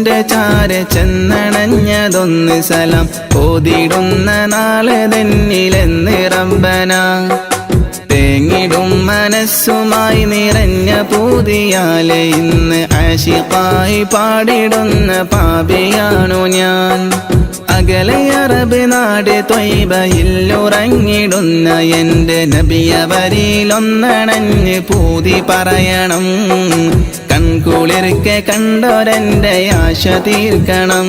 റസൂലിന്റെ ചാരെ ചെന്നണഞ്ഞതൊന്ന് സലാം ഓതിടുന്ന നാളെ തന്നിലെന്ന് റബ്ബന തേങ്ങിടും മനസ്സുമായി നിറഞ്ഞ പൂതിയാലെ ഇന്ന് ആശിഖായി പാടിടുന്ന പാപിയാണു ഞാൻ അകലെ അറബ് നാട് ത്വയ്ബയിൽ ഉറങ്ങിടുന്ന എൻ്റെ നബിയവരിലൊന്നണഞ്ഞ് പൂതി പറയണം കൺകുളിർക്കെ കണ്ടോരെൻ്റെ ആശ തീർക്കണം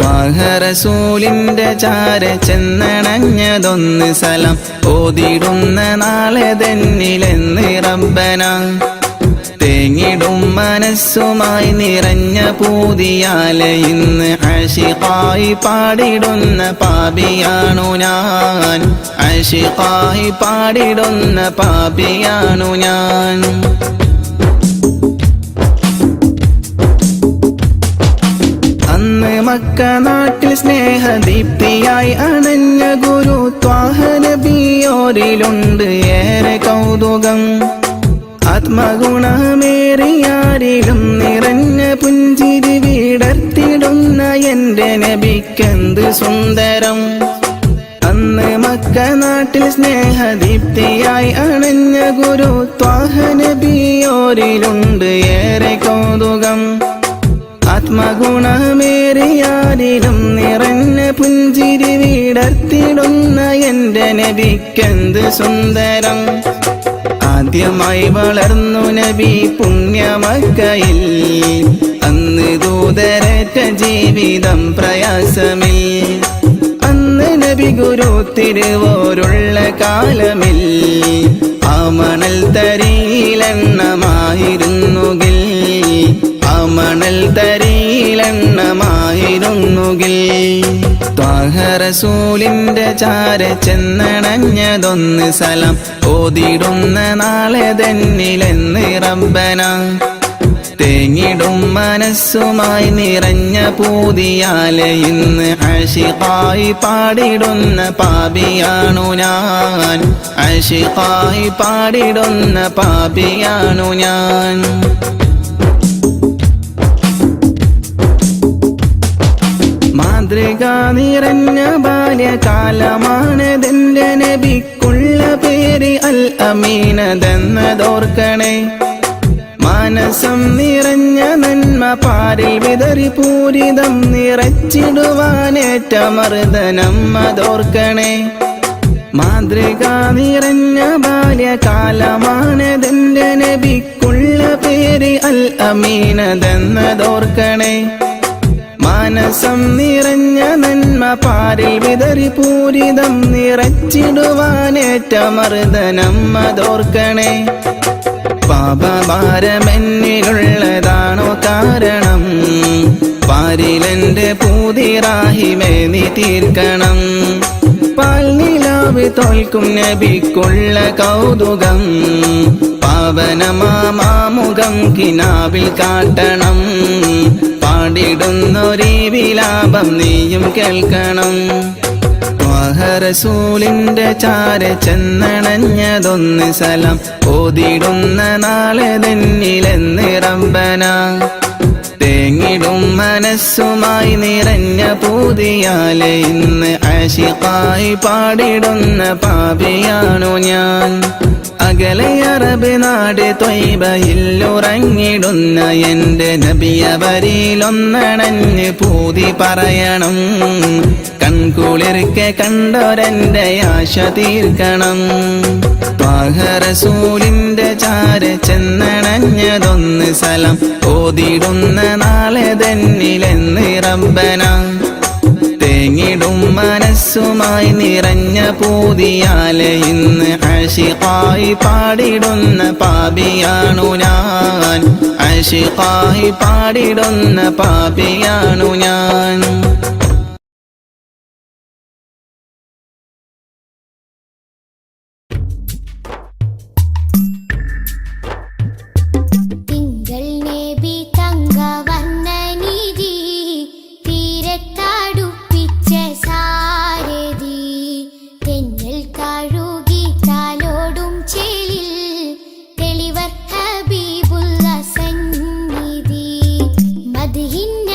ത്വാഹ റസൂലിന്റെ ചാരെ ചെന്നണഞ്ഞതൊന്ന് സലാം ഓതിടുന്ന നാളെ തന്നിലെന്ന് റബ്ബന തേങ്ങിടും മനസ്സുമായി നിറഞ്ഞ പൂതിയാലെ ഇന്ന് ആശിഖായി പാടിടുന്ന പാപിയാണു ഞാൻ ആശിഖായി പാടിടുന്ന പാപിയാണു ഞാൻ അന്ന് മക്ക നാട്ടിൽ സ്നേഹദീപ്തിയായി അണഞ്ഞ ഗുരു ത്വാഹ നബിയോരിലുണ്ട് ഏറെ കൗതുകം ആത്മഗുണമേറിയാരിലും നിറഞ്ഞ പുഞ്ചിരി വിടർത്തിടുന്ന എൻ്റെ നബിക്കെന്ത് സുന്ദരം അന്ന് മക്ക നാട്ടിൽ സ്നേഹദീപ്തിയായി അണഞ്ഞ ഗുരു ത്വാഹ നബിയോരിലുണ്ട് ഏറെ കൗതുകം ആത്മഗുണമേറിയാരിലും നിറഞ്ഞ പുഞ്ചിരി വിടർത്തിടുന്ന എൻ്റെ നബിക്കെന്ത് സുന്ദരം ആദ്യമായി വളർന്നു നബി പുണ്യമക്കയിൽ അന്ന് ദൂതരറ്റ ജീവിതം പ്രയാസമിൽ അന്ന് നബി ഗുരു തിരുവോരുള്ള കാലമിൽ ആ മണൽ തരിയിലെണ്ണമായിരുന്നുകിൽ ആ മണൽ തരിയിലെണ്ണമായിരുന്നുകിൽ ത്വാഹ റസൂലിന്റെ ചാരെ ചെന്നണഞ്ഞതൊന്ന് സലാം ഓതിടുന്ന നാളെ തന്നിലെന്ന് റബ്ബന തേങ്ങിടും മനസ്സുമായി നിറഞ്ഞ പൂതിയാലെ ഇന്ന് ആശിഖായി പാടിടുന്ന പാപിയാണു ഞാൻ ആശിഖായി പാടിടുന്ന പാപിയാണു ഞാൻ മാതൃക നിറഞ്ഞ ബാല്യകാലമാണതെന്റെ നബിക്കുള്ള പേര് അൽ അമീനതെന്നതോർക്കണേ മാനസം നിറഞ്ഞ നന്മ പാരിൽ വിതറി പൂരിതം നിറച്ചിടുവാനേറ്റ മർദ്ദനം അതോർക്കണേ മാതൃക നിറഞ്ഞ ബാല്യകാലമാണതെന്റെ നബിക്കുള്ള പേര് അൽ അമീനതെന്നതോർക്കണേ മാനസം നിറഞ്ഞ നന്മ പാരിൽ വിതറി പൂരിതം നിറച്ചിടുവാനേറ്റ മർദ്ദനം അതോർക്കണേ പാപഭാരമെന്നിലുള്ളതാണോ കാരണം പാരിലെന്റെ പൂതിറാഹിമേ നീ തീർക്കണം പാൽനിലാവ് തോൽക്കും നബിക്കുള്ള കൗതുകം പാവനമാമുഖം കിനാവിൽ കാട്ടണം പാടിടുന്നൊരീ വിലാപം നീയും കേൾക്കണം ത്വാഹ റസൂലിന്റെ ചാരെ ചെന്നണഞ്ഞതൊന്ന് സലാം ഓതിടുന്ന നാളെ തന്നിലെന്ന് റബ്ബന തേങ്ങിടും മനസ്സുമായി നിറഞ്ഞ പൂതിയാലെ ഇന്ന് ആശിഖായി പാടിടുന്ന പാപിയാണു ഞാൻ അകലെ അറബ് നാട് ത്വയ്ബയിൽ ഉറങ്ങിടുന്ന എൻ്റെ നബിയവരിലൊന്നണഞ്ഞ് പൂതി പറയണം കൺകുളിർക്കെ കണ്ടോരെൻ്റെ ആശ തീർക്കണം ത്വാഹ റസൂലിന്റെ ചാരെ ചെന്നണഞ്ഞതൊന്ന് സലാം ഓതിടുന്ന നാളെ തന്നിലെന്ന് റബ്ബന തേങ്ങിടും മനസ്സുമായി നിറഞ്ഞ പൂതിയാലെ ഇന്ന് ആശിഖായി പാടിടുന്ന പാപിയാണു ഞാൻ ആശിഖായി പാടിടുന്ന പാപിയാണു ഞാൻ മദ്ഹിന്ന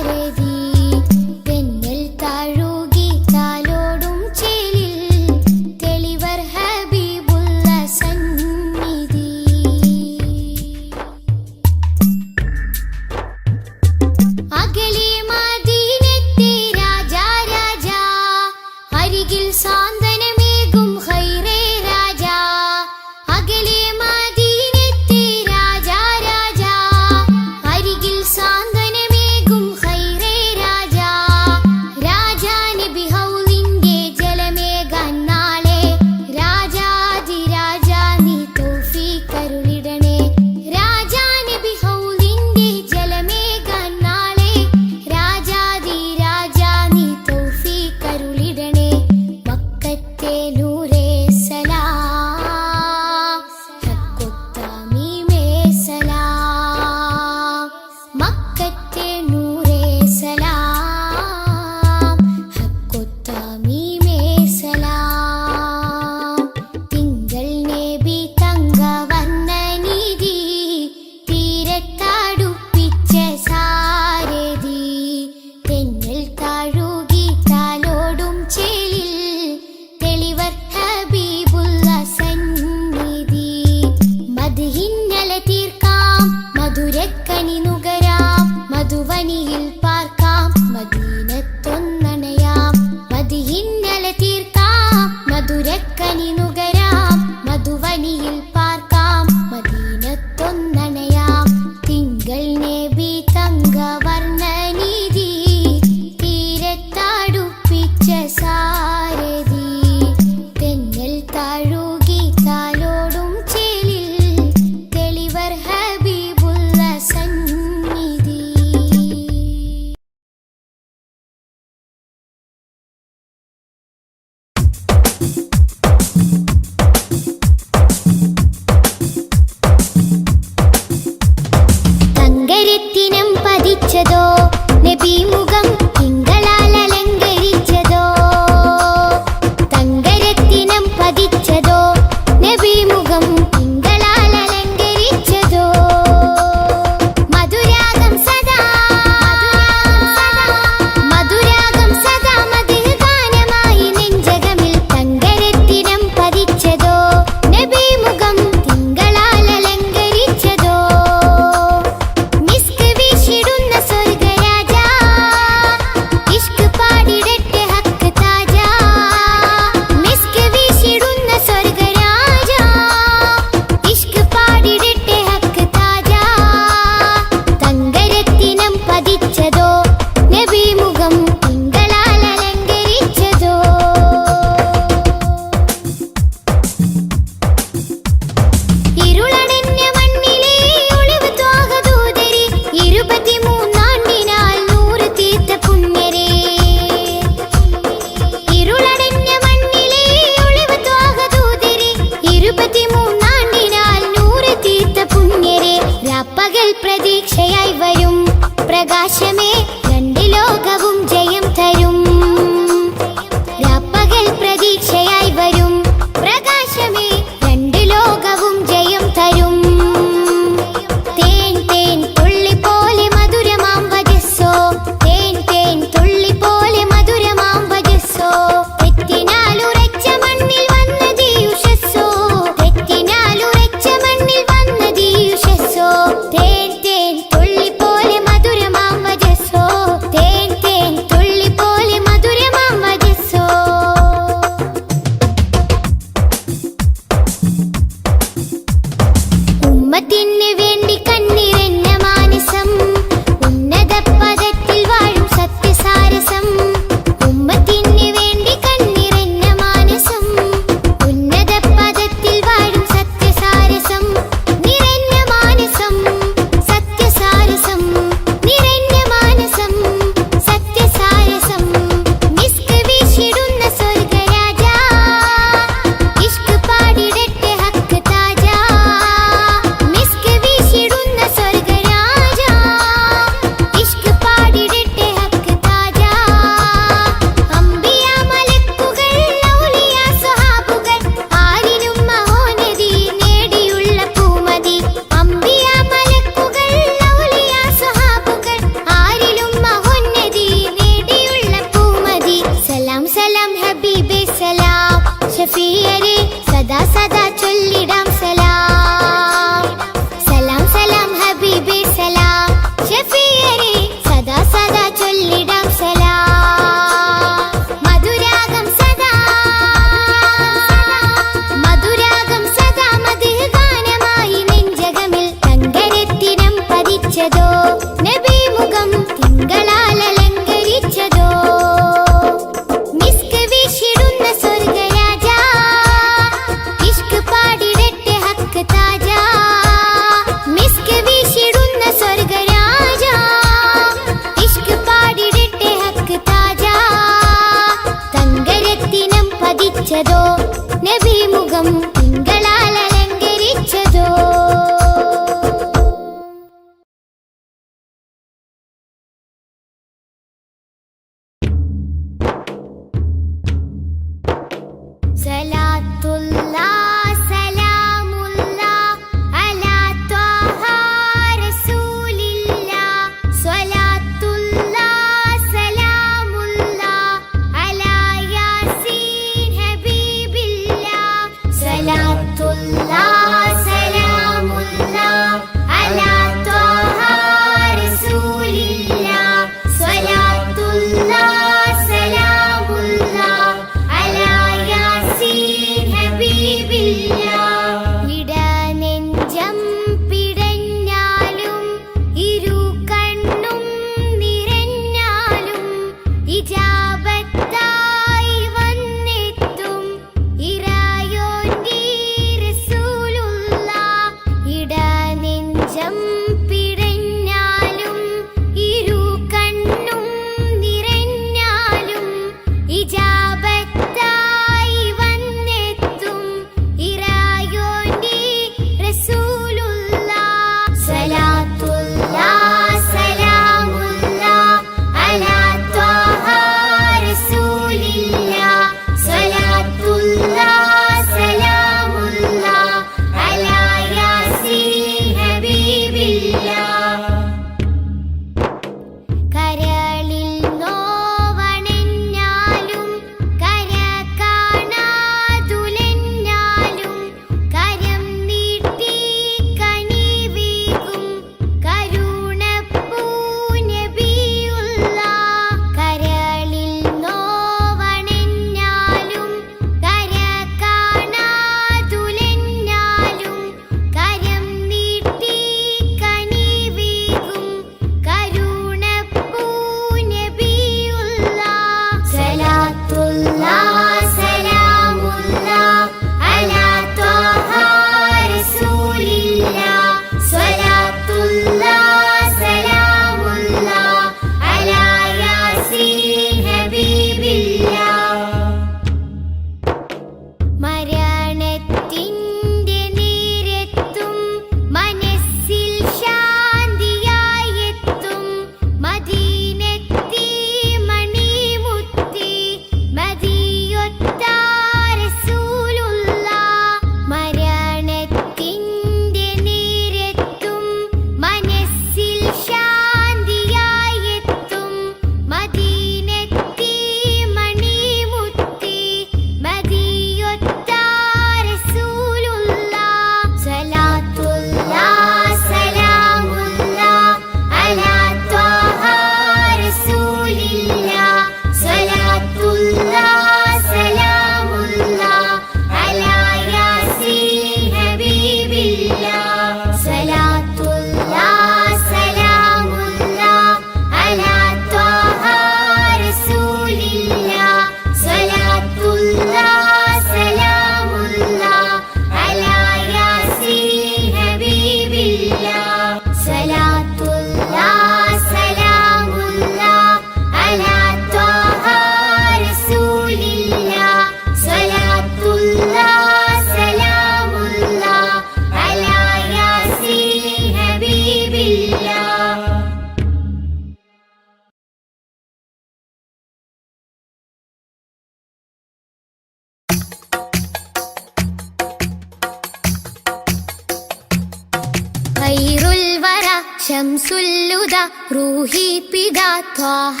ശംസുൽ ഹുദ റൂഹി പിതാ ത്വാഹ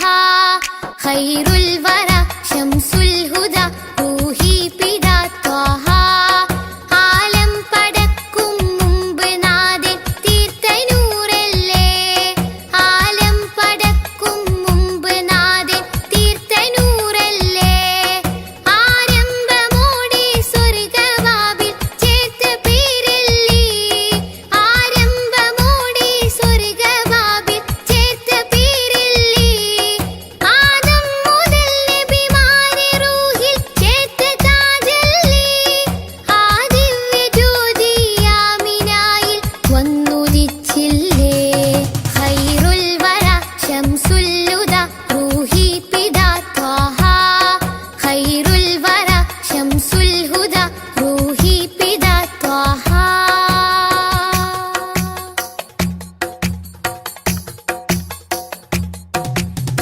ഖൈറുൽ വറ ശംസുൽ ഹുദ റൂഹി പിതാ ത്വാഹ ആലം പടക്കും മുമ്പ് നാഥൻ തീർത്ത നൂറല്ലേ ആലം പടക്കും മുമ്പ് നാഥൻ തീർത്ത നൂറല്ലേ ആരംഭമോടെ സ്വർഗ്ഗവാതിൽ ചേർത്ത പേരല്ലേ ആരംഭമോടെ സ്വർഗ്ഗവാതിൽ ചേർത്ത പേരല്ലേ ആദം മുതൽ നബിമാരെ റൂഹിൽ ചേർത്ത താജല്ലേ ആ ദിവ്യ ജ്യോതി ആമിനായിൽ വന്നുദിച്ചില്ലേ ഖൈറുൽ വറ ശംസുൽ ഹുദ റൂഹി പിതാ ത്വാഹ ഖൈറുൽ വറ ശംസുൽ ഹുദ റൂഹി പിതാ ത്വാഹ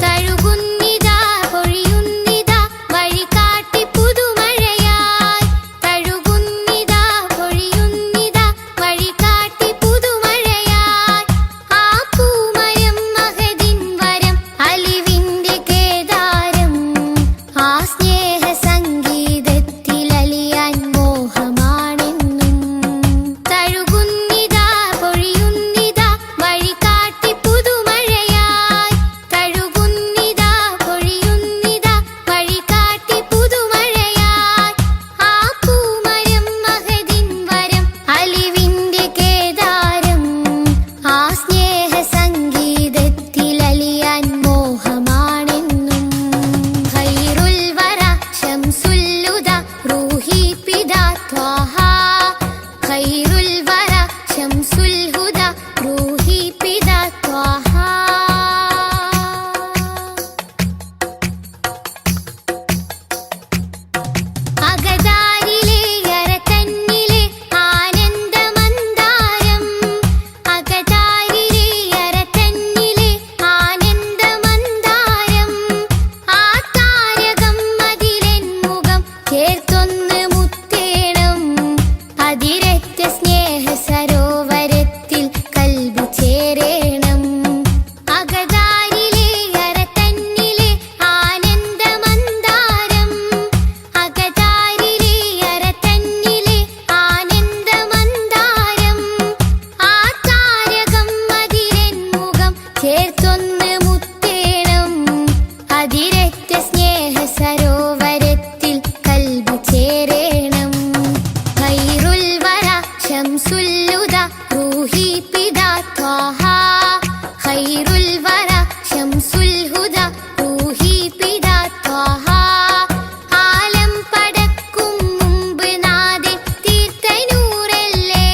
തഴുകുന്നിതാ പൊഴിയുന്നിതാ വഴികാട്ടി പുതുമഴയായി തഴുകുന്നിതാ പൊഴിയുന്നിതാ വഴികാട്ടി പുതുമഴയായി ആ പൂമരം മഹദിൻ വരം അലിവിന്റെ കേദാരം ആ സ്നേഹ സംഗീതത്തിൽ അലിയാൻ മോഹമാണെന്നും തഴുകുന്നിതാ പൊഴിയുന്നിതാ വഴികാട്ടി പുതുമഴയായി തഴുകുന്നിതാ പൊഴിയുന്നിതാ വഴികാട്ടി പുതുമഴയായി ആ പൂമരം മഹദിൻ വരം അലിവിന്റെ കേദാരം ആ സ്നേഹ സംഗീതത്തിൽ അലിയാൻ മോഹമാണെന്നും ഖൈറുൽ വറ ശംസുൽ ഹുദ റൂഹി പിതാ ത്വാഹ ഖൈറുൽ വറ ശംസുൽ ഹുദ റൂഹി പിതാ ത്വാഹ അകതാരിലെ അരക്കണ്ണിലെ ആനന്ദമന്ദാരം അകതാരിലെ അരക്കണ്ണിലെ ആനന്ദമന്ദാരം ആ താരകം അതിലെൻ മുഖം ചേർത്തൊന്ന് മുത്തേണം അതിരറ്റ സ്നേഹ സരോവരത്തിൽ കൽബ് ചേരേണം അകതാരിലെ അരക്കണ്ണിലെ ആനന്ദമന്ദാരം അകതാരിലെ അരക്കണ്ണിലെ ആനന്ദമന്ദാരം ആ താരകം അതിലെൻ മുഖം ചേർത്തൊന്ന് മുത്തേണം അതിരറ്റ സ്നേഹ സരോവരത്തിൽ കൽബ് ചേരേണം ഖൈറുൽ വറ ശംസുൽ ഹുദ റൂഹി പിതാ ത്വാഹ ഖൈറുൽ വറ ശംസുൽ ഹുദ റൂഹി പിതാ ത്വാഹ ആലം പടക്കും മുമ്പ് നാഥൻ തീർത്ത നൂറല്ലേ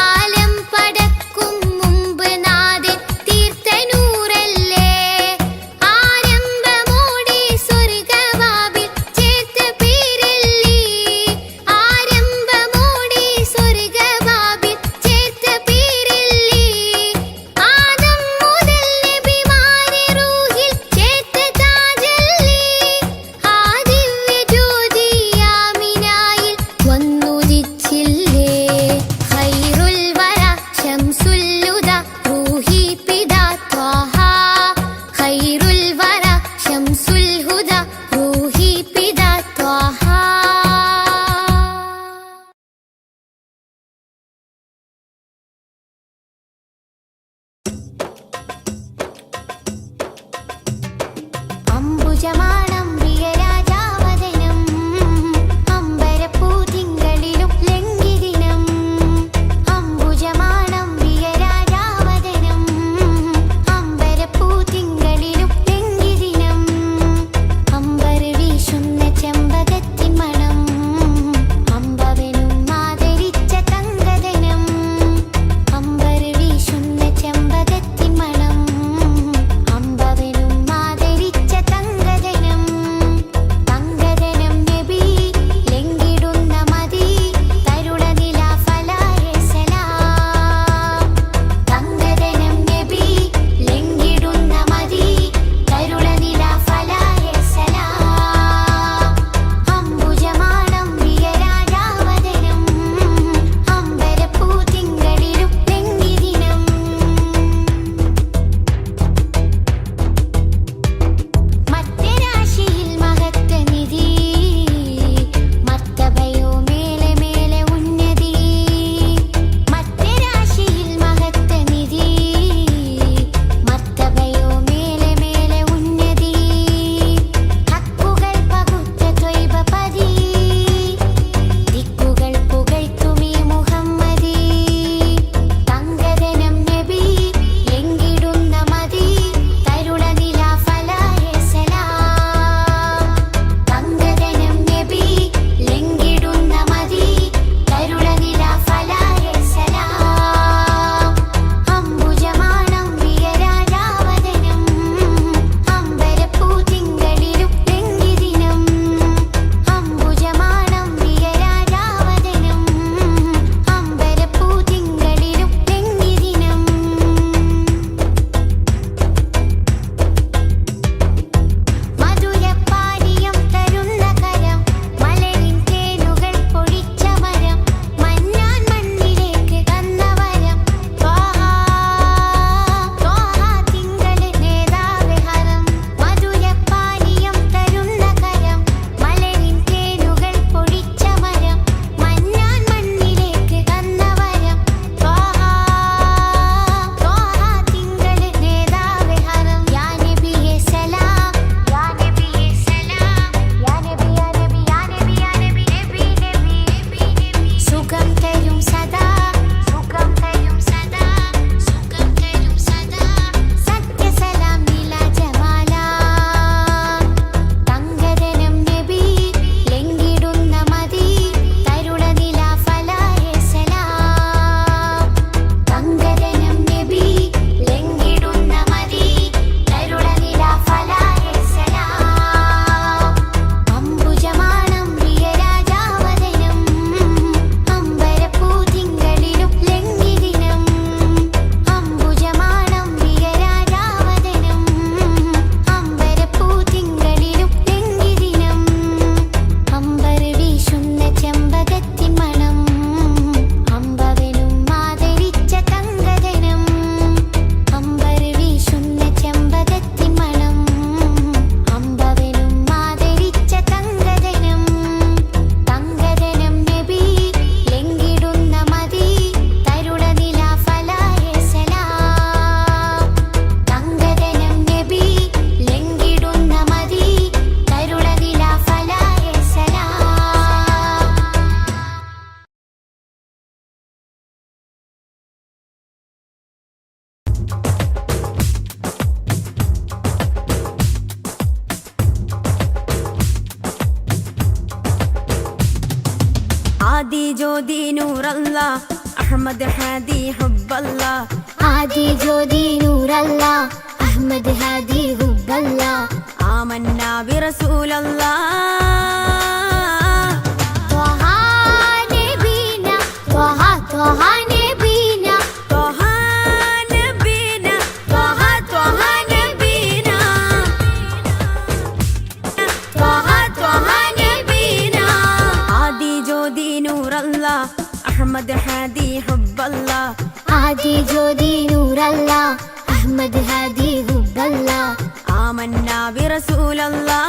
ആലം പടക്കും മുമ്പ് നാഥൻ തീർത്ത നൂറല്ലേ ആരംഭമോടെ സ്വർഗ്ഗവാതിൽ ചേർത്ത പേരല്ലേ ആരംഭമോടെ സ്വർഗ്ഗവാതിൽ ചേർത്ത പേരല്ലേ ആദം മുതൽ നബിമാരെ റൂഹിൽ ചേർത്ത താജല്ലേ ആ ദിവ്യ ജ്യോതി ആമിനായിൽ വന്നുദിച്ചില്ലേ ഖൈറുൽ വറ ശംസുൽ ഹുദ റൂഹി പിതാ ത്വാഹ ഖൈറുൽ വറ ശംസുൽ ഹുദ റൂഹി പിതാ ത്വാഹ അംബുജമാണം പ്രിയരാജാവദനം അമ്പരപ്പൂതിങ്കളിലും ലംഘിദിനം അംബുജമാണം പ്രിയരാജാവദനം അമ്പരപ്പൂതിങ്കളിലും ലംഘിദിനം അമ്പർ വീശുന്ന ചെമ്പകത്തിൻ മണം അമ്പവനും ആദരിച്ച തങ്കദനം അമ്പർ വീശുന്ന ചെമ്പകത്തിൻ മണം അമ്പവനും ആദരിച്ച തങ്കദനം ആദി ജ്യോതി നൂറല്ല അഹമ്മദ് ഹാദി ഹുബ്ബല്ല ആദി ജ്യോതി നൂറല്ല അഹമ്മദ് ഹാദി ഹുബ്ബല്ല ആമന്നാ ബിറസൂലല്ലാ ത്വഹ നബീന ത്വഹ ത്വഹ നബീന ത്വഹ നബീന ത്വഹ ത്വഹ നബീന ത്വഹ ത്വഹ നബീന ആദി ജ്യോതി നൂറല്ല അഹമ്മദ് ഹാദി ഹുബ്ബല്ല ആദി ജ്യോതി നൂറല്ല അഹമ്മദ് ഹാദി ഹുബ്ബല്ല ആമന്നാ ബിറസൂലല്ലാ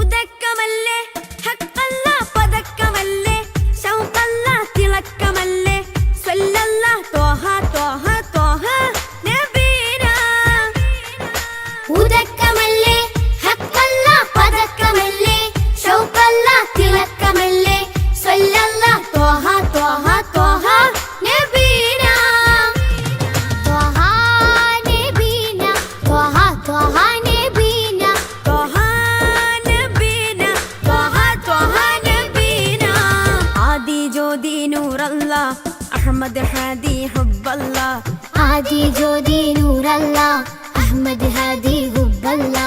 ഉദക്കമല്ലേ ഹഖല്ല പദക്കമല്ലേ ശൗഖല്ല തിളക്കമല്ലേ സ്വല്ലല്ലാ ത്വഹ ത്വഹ ത്വഹ നബീന ഉദക്കമല്ലേ ഹഖല്ല പദക്കമല്ലേ ശൗഖല്ല തിളക്കമല്ലേ സ്വല്ലല്ലാ ത്വഹ ത്വഹ ത്വഹ നബീന ത്വഹ നബീന ത്വഹ ത്വഹ നബീന ത്വഹ നബീന ത്വഹ ത്വഹ നബീന ആദി ജ്യോതി നൂറല്ല അഹമ്മദ് ഹാദി ഹുബ്ബല്ല ആദി ജ്യോതി നൂറല്ല അഹമ്മദ് ഹാദി ഹുബ്ബല്ല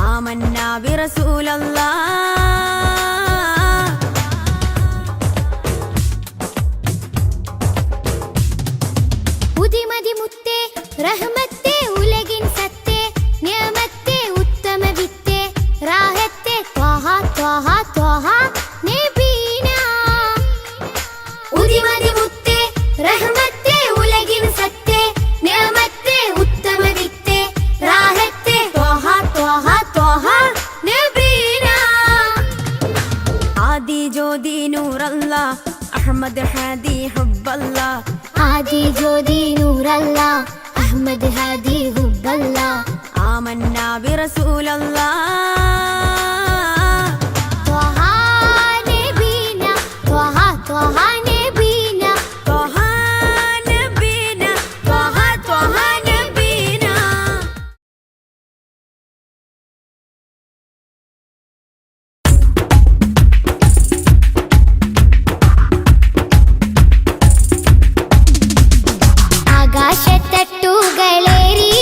ആമന്നാ ബിറസൂലല്ലാ ഉദിമതി മുത്തേ റഹ്മത്തേ ഉലകിൻ സത്തേ നിയമത്തേ ഉത്തമ വിത്തേ റാഹത്തേ ത്വഹ ത്വഹ ത്വഹ നബീന ഉദിമതി മുത്തേ റഹ്മത്തേ ഉലകിൻ സത്തേ നിയമത്തേ ഉത്തമ വിത്തേ റാഹത്തേ ത്വഹ ത്വഹ ത്വഹ നബീന ആദി ജ്യോതി നൂറല്ല അഹമ്മദ് ഹാദി ഹുബ്ബല്ല ആദി ജ്യോതി നൂറല്ല അഹമ്മദ് ഹാദി ഹുബ്ബല്ല ആമന്നാ ബിറസൂലല്ലാ ത്വഹ നബീന ത്വഹ ത്വഹ നബീന ത്വഹ നബീന ത്വഹ ത്വഹ നബീന ആകാശത്തട്ടുകളേറി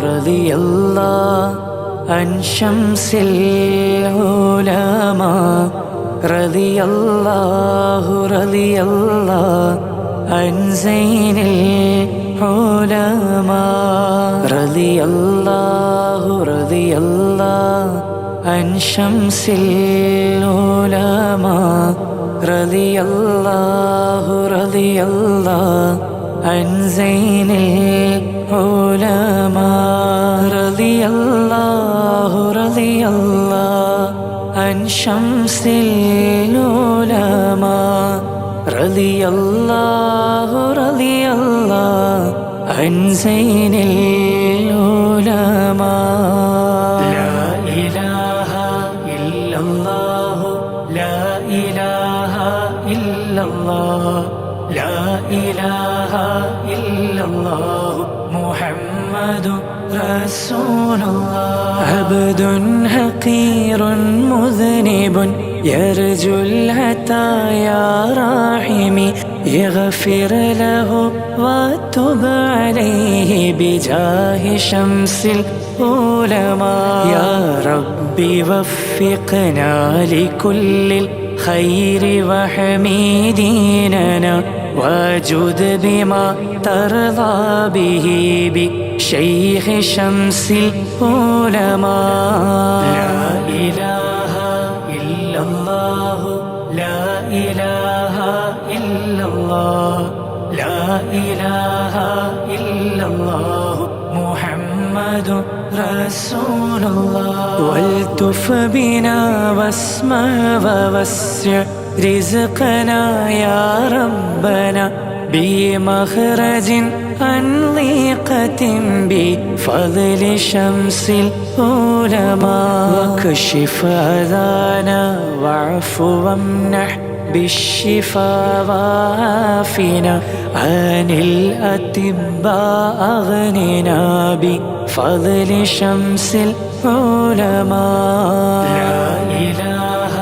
رضي الله عن شمس العلماء رضي الله عن زين العلماء رضي الله عن شمس العلماء رضي الله عن زين العلماء رضي الله عن شمس العلماء رضي الله عن زين العلماء لا إله إلا الله لا إله إلا الله لا إله إلا الله محمد رسول الله عبد حقير مذنب يرجو العطايا راحمي يغفر له وتب عليه بجاه شمس العلماء يا ربي وفقنا لكل الخير وحميديننا واجد بما ترضى به بشيخ شمس العلماء لا إله إلا الله لا إله إلا الله لا إله إلا الله محمد رسول الله والتف بنا واسمع ووسع رزقنا يا ربنا بمخرج عن ضيقة بفضل شمس العلماء واكشف أذانا واعف وامنح بالشفاء وعافنا عن الأطباء أغننا بفضل شمس العلماء لا إله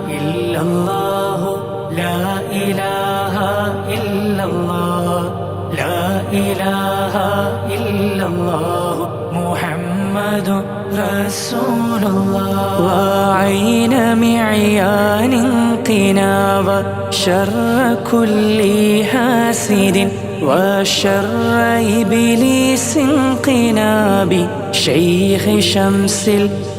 إلا الله لا إله إلا الله لا إله إلا الله محمد رسول الله وعين معيان قنا وشر كل حاسد وشر إبليس قنا بشيخ شمس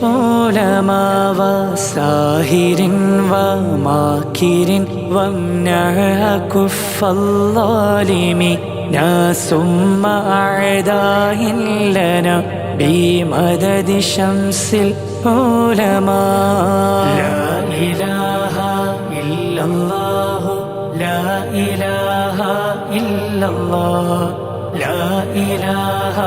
العلماء وساهر وماكر وامنع كف الظالم ثم أعداء لنا بمدد شمس العلماء لا إله إلا الله لا إله إلا الله لا إله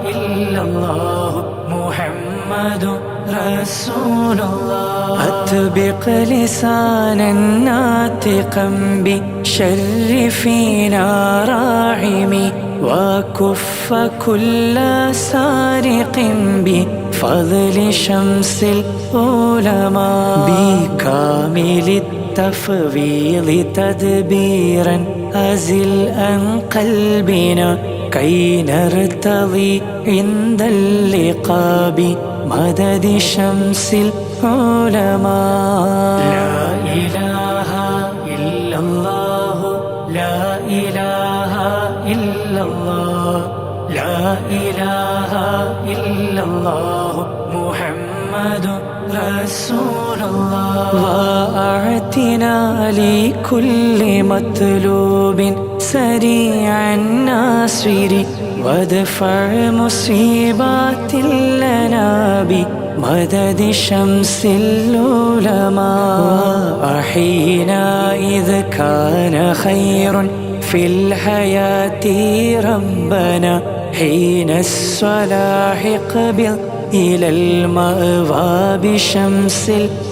إلا الله محمد رسول الله أطبق لسانا ناطقا بشر فينا راعمي وكف كل سارق بفضل شمس العلماء بكامل التفويض تدبيرا أزل عن قلبنا كي نرتضي عند اللقاء بمدد شمس العلماء لا إله إلا الله لا إله إلا الله لا إله إلا الله محمد رسول الله وأعتنا لكل مطلوب سريع ناصر وادفع مصيبات لنا بمدد شمس العلماء وأحينا إذ كان خير في الحياة ربنا حين الصلاح قبل إلى المأوى بشمس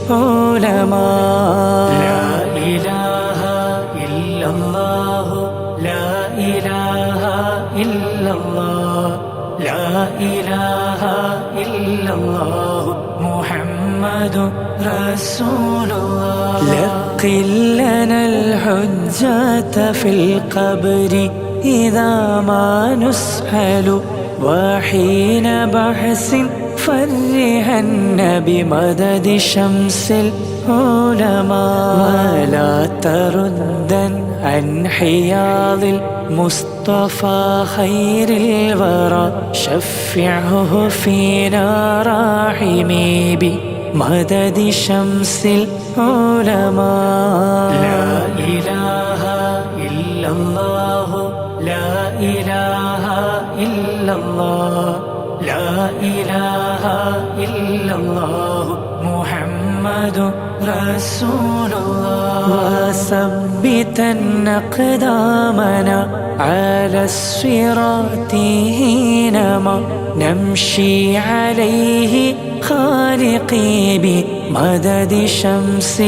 العلماء لا إله إلا الله لا إله إلا الله لا إله إلا الله محمد رسول الله لقن لنا الحجة في القبر إذا ما نسأل وحين بحث فرهن بمدد شمس العلماء ولا تردا عن حياض المصطفى خير الورى شفعه فينا راحمي بمدد شمس العلماء لا إله إلا الله لا إله إلا الله لا إله إلا الله محمد رسول الله وثبتن أقدامنا على الصراط حينما نمشي عليه خالقي بمدد شمس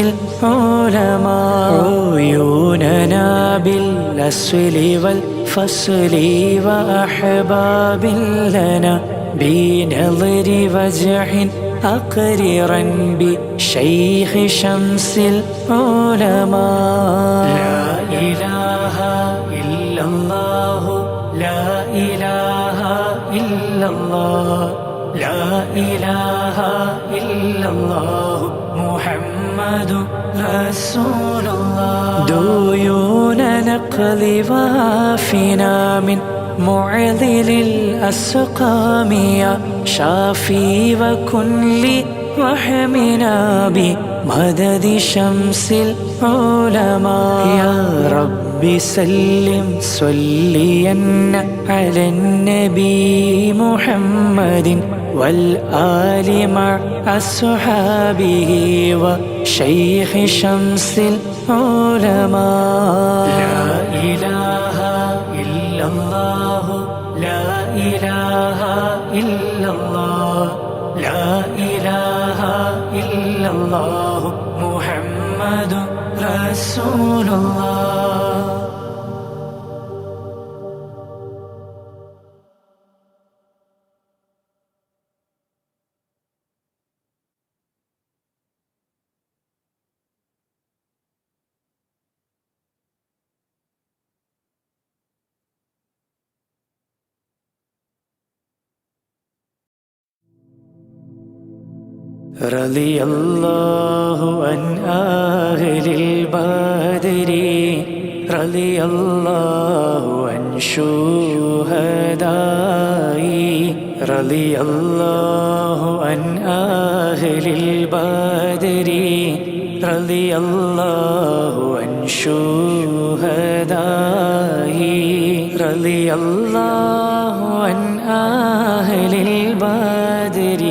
العلماء عيوننا بالأسل والفصل وأحباب لنا بنظر وجه أقررا بشيخ شمس العلماء لا إله إلا الله لا إله إلا الله لا إله إلا الله محمد رسول الله ديون نقل وافنا من معضل الأسقام يا شافي وكن لي وحمنا بمدد شمس العلماء يا رب سلم صليا على النبي محمد والآل مع أصحابه وشيخ شمس العلماء لا إله إلا الله لا إله إلا الله لا إله إلا الله محمد رسول الله رضي الله عن أهل البدر رضي الله عن شهدائي رضي الله عن أهل البدر رضي الله عن شهدائي رضي الله عن أهل البدر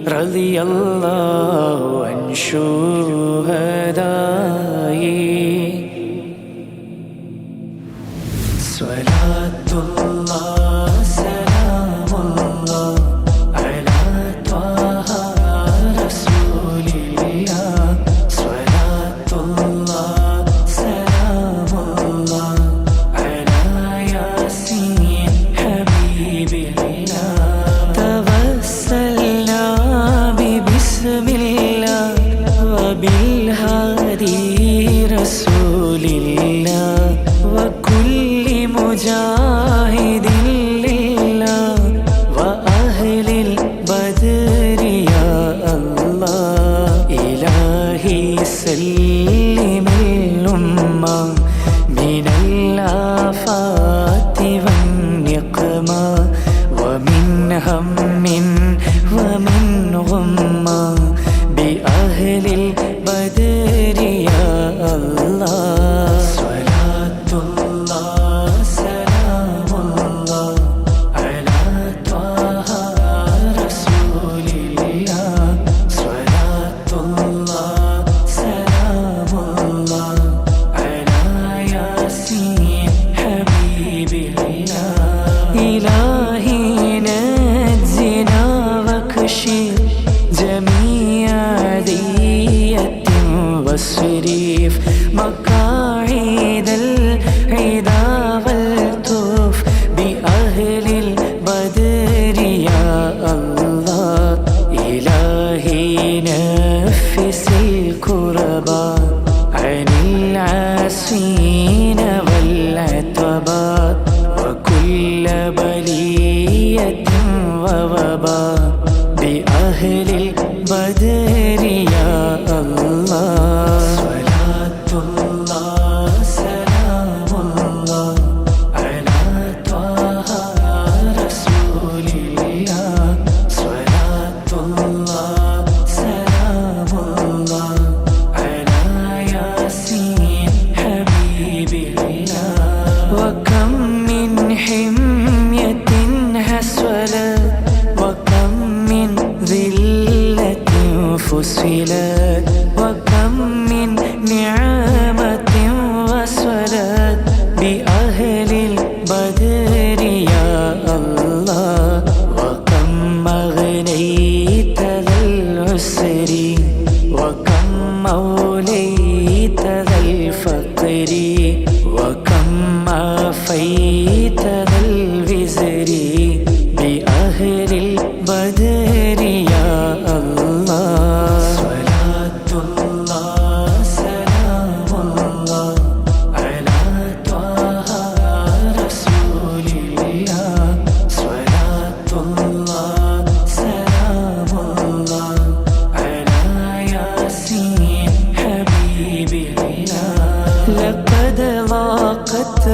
رضي الله عن شهدائي صلاة الله سلام الله على طه رسول الله صلاة الله سلام الله على ياسين حبيب الله توسلنا بسم الله وبالهادي رسول الله وكل مجاهد لله وأهل البدر يا الله إلهي سلم الأمة من الآفات والنقمة ومن هم ومن غمة بأهل البدر يا الله صلاة الله سلام الله وصلت وكم من نعمة وصلت بأهل البدر يا الله وكم أغنيت ذا العسر وكم أوليت ذا الفقر وكم عافيت ذا الوزر بأهل البدر يا الله صلاة الله سلام الله على طه رسول الله صلاة الله سلام الله على ياسين حبيب الله لقد ضاقت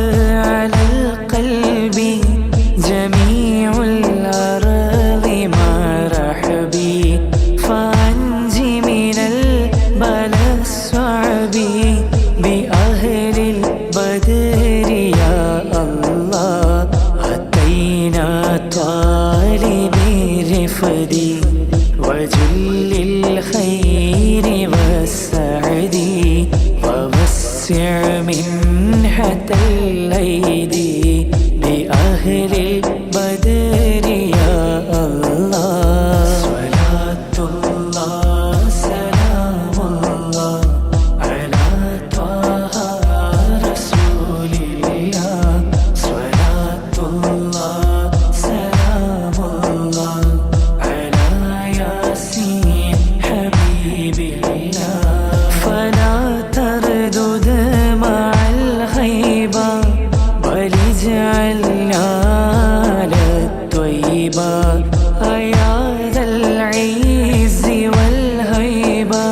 على القلب جميع الأرض مع رحبي فأنج من البلاء الصعب بأهل البدر يا الله أتينا طالب رفد وجل الخير والسعد ووسع منحة الأيدي بأهل البدر يا الله صلاة الله سلام الله على طه رسول الله صلاة الله سلام الله على ياسين حبيب الله فلا تردد مع الغيبة بل اجعلنا على الطيبة يا ذا العز والهيبة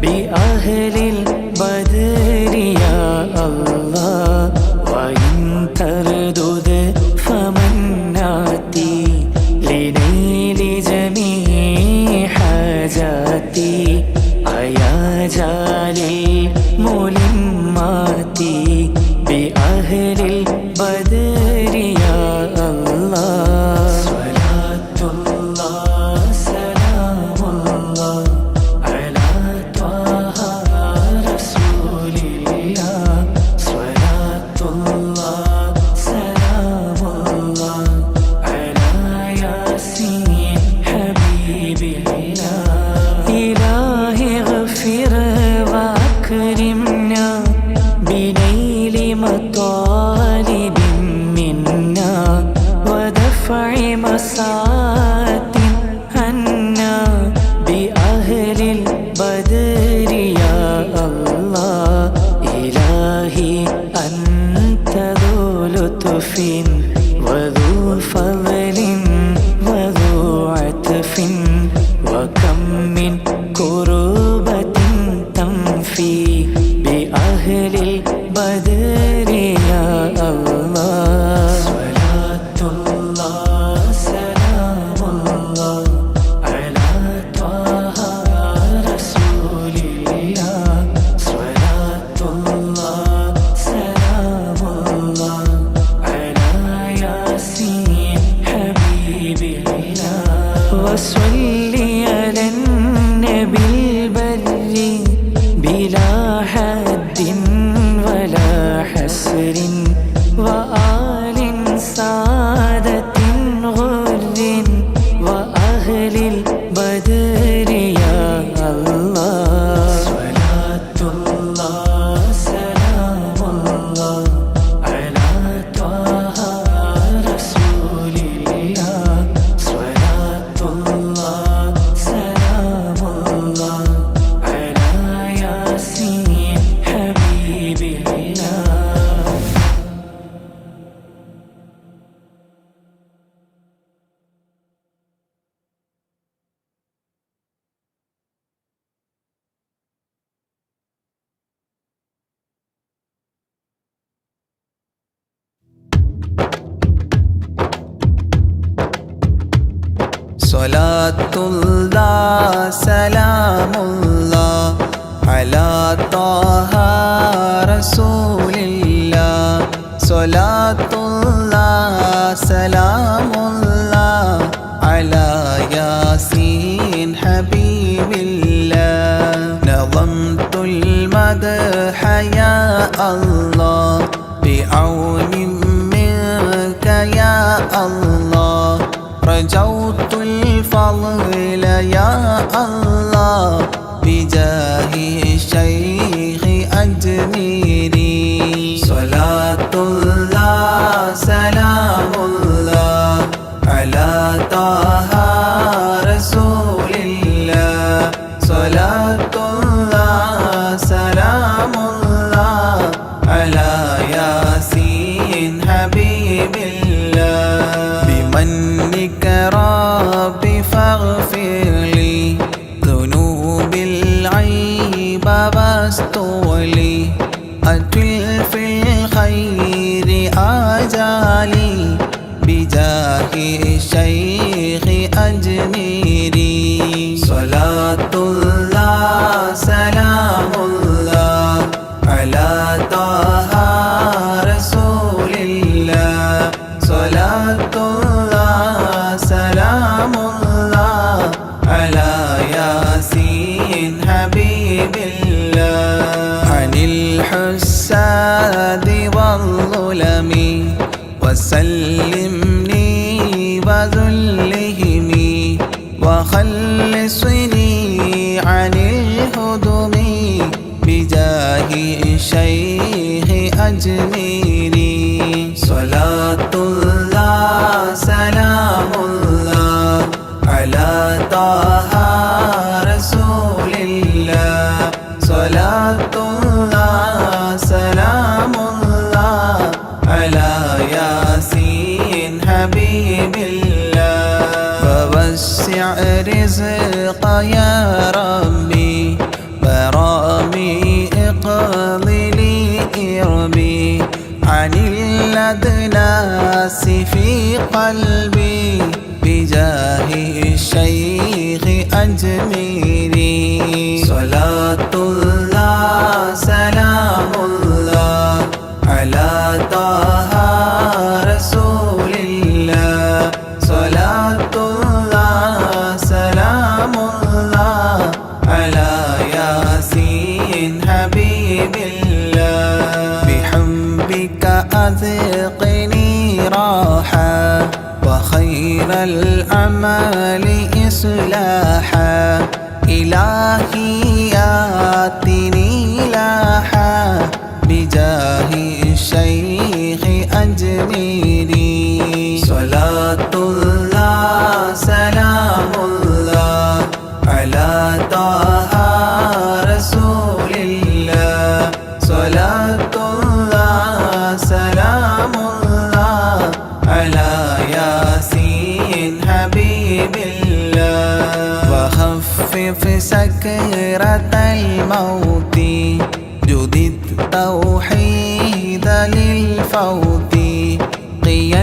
بأهل البدر يا الله وإن تردد فمن ناتي لنيل جميع حاجاتي يا جالي الملمات بأهل البدر يا الله صلاة الله سلام الله على طه رسول الله صلاة الله سلام الله على ياسين حبيب الله إلهي اغفر وأكرمنا بنيل مطالب منا ودفع مساءة عنا بأهل البدر يا الله إلهي أنت ذو لطف وذو فضل وذو عطف وكم من كربة تنفي بأهل البدر يا الله صلاة الله سلام الله على طه رسول الله صلاة الله سلام الله على ياسين حبيب الله وصلي على النبي البر بلا حد ولا حسر وآل سادة غر وأهل البدر يا الله صلاة الله سلام الله على طه رسول الله صلاة الله سلام الله على ياسين حبيب الله സ്വലാത്തുല്ലാ സലാമുല്ലാ അലാ ത്വാഹ റസൂലില്ലാ സ്വലാത്തുല്ലാ സലാമുല്ലാ അലാ യാസീൻ ഹബീബില്ലാ الله رجوت الفضل يا الله بجاه الشيخ أجميري صلاة الله سلام الله على طه رسول الله صلاة الله سلام الله على ياسين حبيب الله بمنك ربي فاغفر لي ذنوب العيب واستولي أتل في الخير آجالي بجاه الشيخ أجميري صلاة الله سلام الله على طه رسول الله صلاة الله سلام الله على ياسين حبيب الله عن الحساد والظلم وسلمني وذلهم وخلصني عن الهدم بجاه الشيخ أجميري صلاة الله سلام الله على طه رسول الله صلاة الله سلام الله على ياسين حبيب الله ووسع رزق يا ربي برامي اقض لي إربي عن الأدناس في قلبي بجاه الشيخ أجميري صلاة الله سلام الله على طه رسول الله صلاة الله سلام الله على ياسين حبيب الله بحبك أذقني راحة وخير الأعمال إصلاحا إلهي آتني لاحا بجاه الشيخ أجميري صلاة الله سلام الله على طه رسول الله صلاة الله سلام الله على ياسين حبيب الله وخفف سكرة الموت جدد توحيد للفوت قين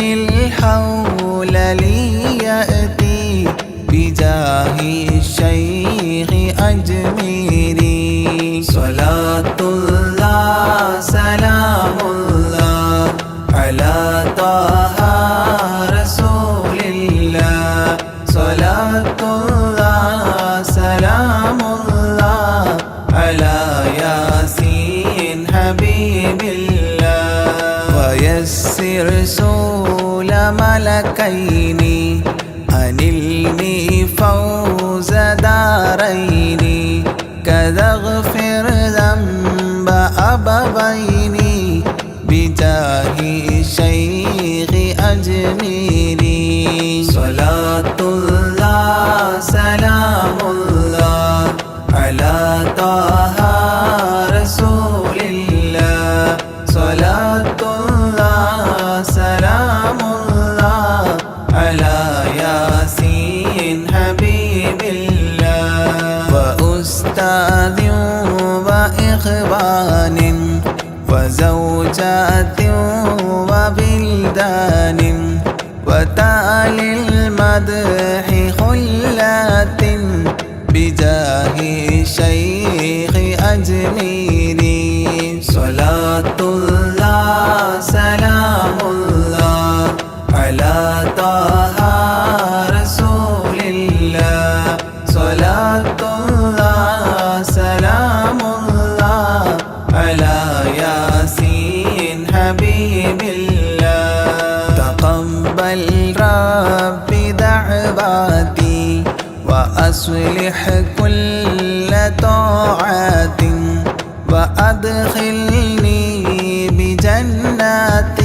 الحول لي يأتي بجاه الشيخ أجميري صلاة الله سلام الله على طه رسول الله صلاة الله سلام الله على ياسين حبيب الله ويسر سول ملكين أنلني فوز دارين كذا اغفر ذنب أبوين بجاه الشيخ أجميري صلاة الله سلام الله على طه رسول الله صلاة الله سلام الله على ياسين حبيب الله وأستاذ وإخوان وزوجات وبلدان وتالي المدح خلات بجاه الشيخ أجميري صلاة الله سلام الله على طه رسول الله صلاة الله سلام الله على ياسين حبيب الله تقبل تقبل رب دعواتي وأصلح كل طاعات وأدخلني بجنات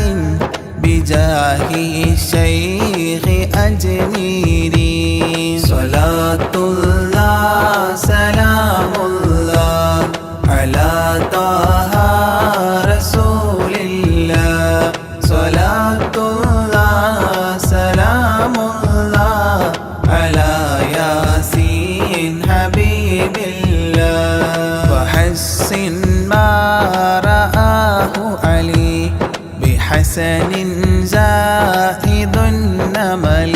بجاه الشيخ أجميري صلاة الله سلام الله على طه رسول الله صلاة الله سلام الله على ياسين حبيب الله وحسن ما رآه علي بحسن زائد النمل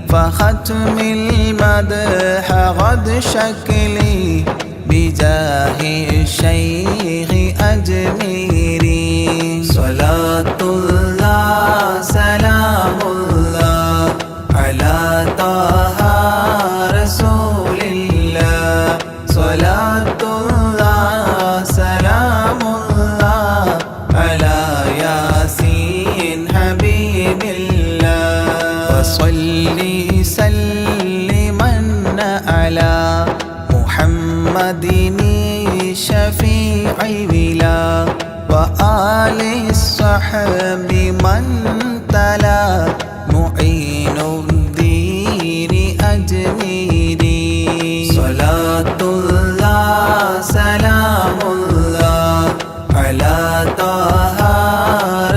فختم المدح غد شكلي بجاه الشيخ أجميري صلاة الله سلام الله على طه رسول الله صلاة الله سلام الله على ياسين حبيب الله وصلي سلما على محمد شفيع الولا وآل الصحب من تلا معين الدين أجميري صلاة الله سلام الله على طه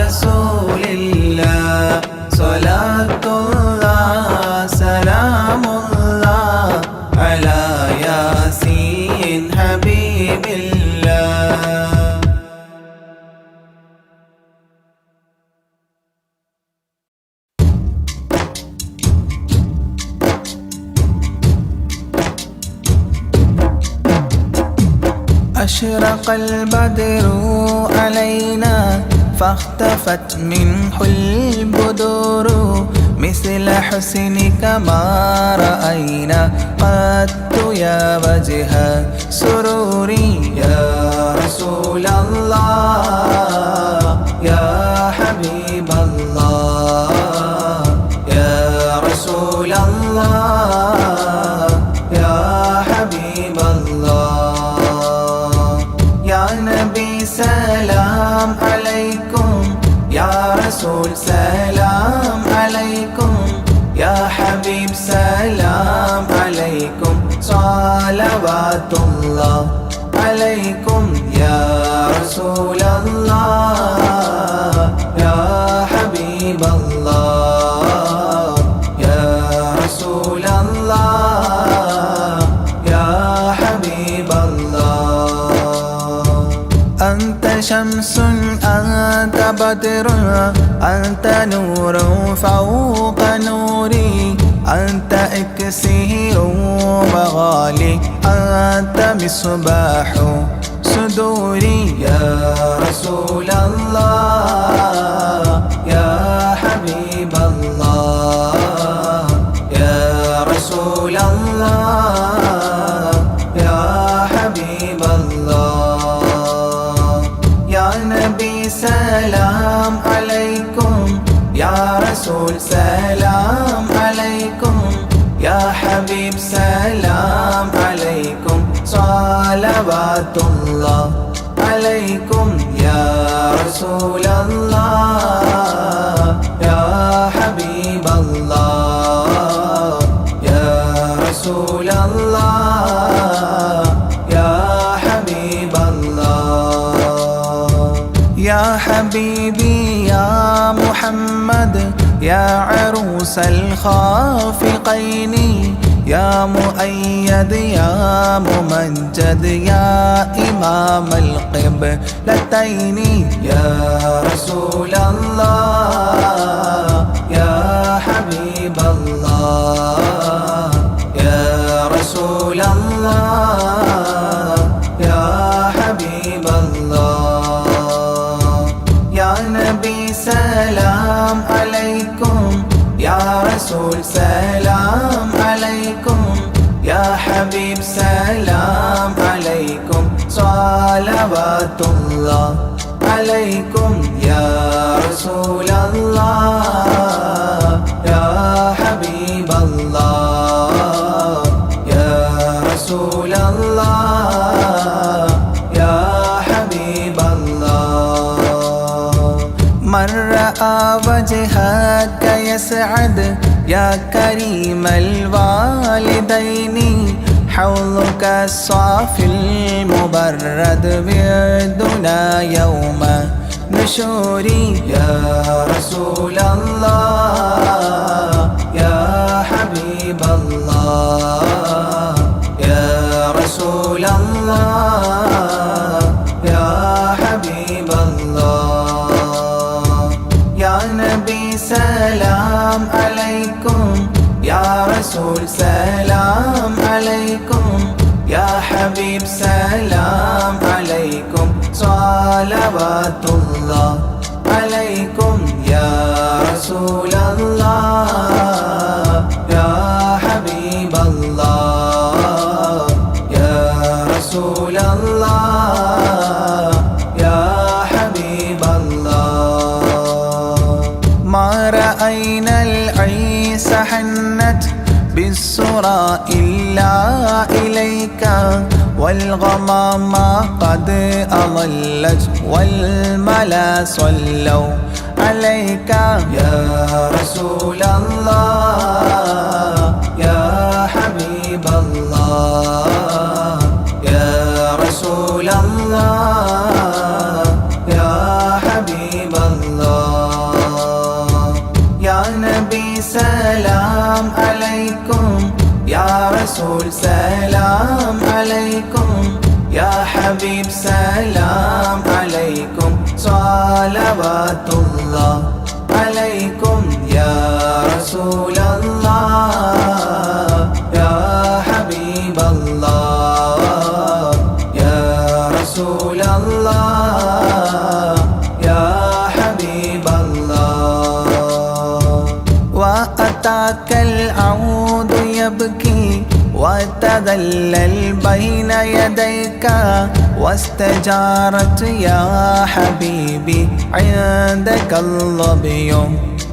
رسول الله صلاة الله سلام الله على ياسين حبيب الله أشرق البدر علينا فاختفت منه البدور مثل حسنك ما رأينا قط يا وجه سروري يا رسول الله يا حبيب الله يا رسول الله يا حبيب الله يا نبي سلام عليكم يا رسول سلام عليكم يا حبيب سلام عليكم صلوات الله عليكم يا رسول الله يا حبيب الله يا رسول الله يا حبيب الله أنت شمس أنت بدر أنت نور فوق نوري أنت إكسير وغالي أنت مصباح صدوري يا رسول الله يا حبيب الله يا رسول الله يا حبيب الله يا نبي سلام عليكم يا رسول سلام عليكم يا حبيب سلام عليكم صلوات الله عليكم يا رسول الله يا حبيب الله يا رسول الله يا حبيب الله يا حبيبي يا محمد يا عروس الخافقين يا مؤيد يا ممجد يا إمام القبلتين يا رسول الله يا حبيب الله يا رسول الله يا حبيب الله يا نبي سلام عليكم يا رسول سلام عليكم يا حبيب سلام عليكم صلوات الله عليكم يا رسول الله يسعد يا كريم الوالدين حوضك الصافي المبرد بيدنا يوم نشوري يا رسول الله يا حبيب الله يا رسول الله يا حبيب الله يا نبي سلام عليكم يا رسول سلام عليكم يا حبيب سلام عليكم صلوات الله عليكم يا رسول الله يا حبيب الله يا رسول الله يا حبيب الله ما رأينا العيس حنت بالسرى إلا إليك والغمام قد أضلت والملا صلوا عليك يا رسول الله يا حبيب الله يا رسول الله يا حبيب الله يا نبي سلام عليكم يا رسول سلام عليكم يا حبيب سلام عليكم صلوات الله عليكم يا رسول الله يا حبيب الله يا رسول الله يا حبيب الله وأتاك العود يبكي وتذلل بين يديك واستجارت يا حبيبي عندك الظبي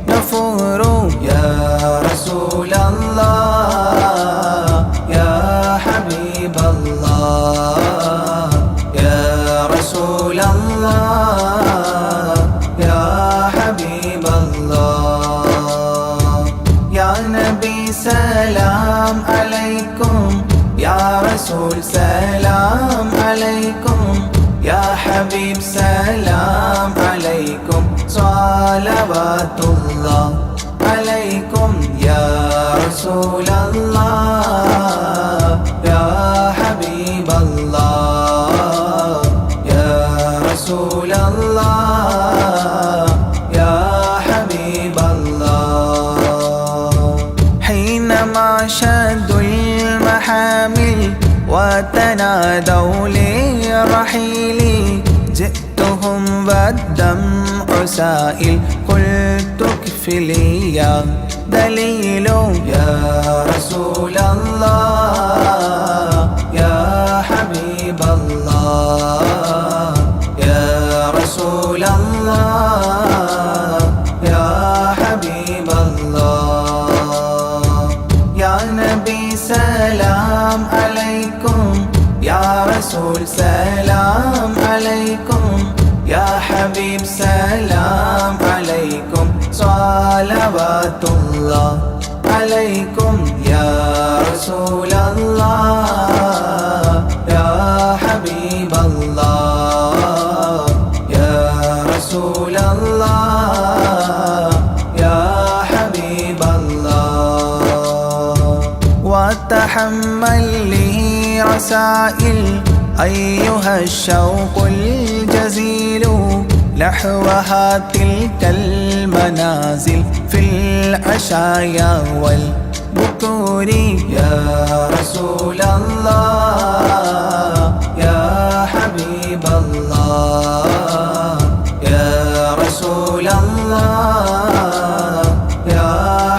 نفور يا رسول الله يا حبيب الله يا رسول الله يا حبيب الله يا نبي سلام عليكم يا رسول سلام عليكم يا حبيب سلام عليكم صلوات الله عليكم يا رسول الله يا حبيب الله يا رسول الله يا حبيب الله حينما شدوا المحامل وتنادوا لرحيلي جئتهم والدمع سائل قلت اكفلي يا دليل يا رسول الله يا حبيب الله يا رسول الله يا حبيب الله يا نبي سلام عليكم يا رسول سلام عليكم يا حبيب سلام عليكم صلوات الله عليكم يا رسول الله يا حبيب الله يا رسول الله يا حبيب الله وتحمل لي رسائل أيها الشوق الجزيل نحوها تلك المنازل في العشايا والبكور يا رسول الله يا حبيب الله يا رسول الله يا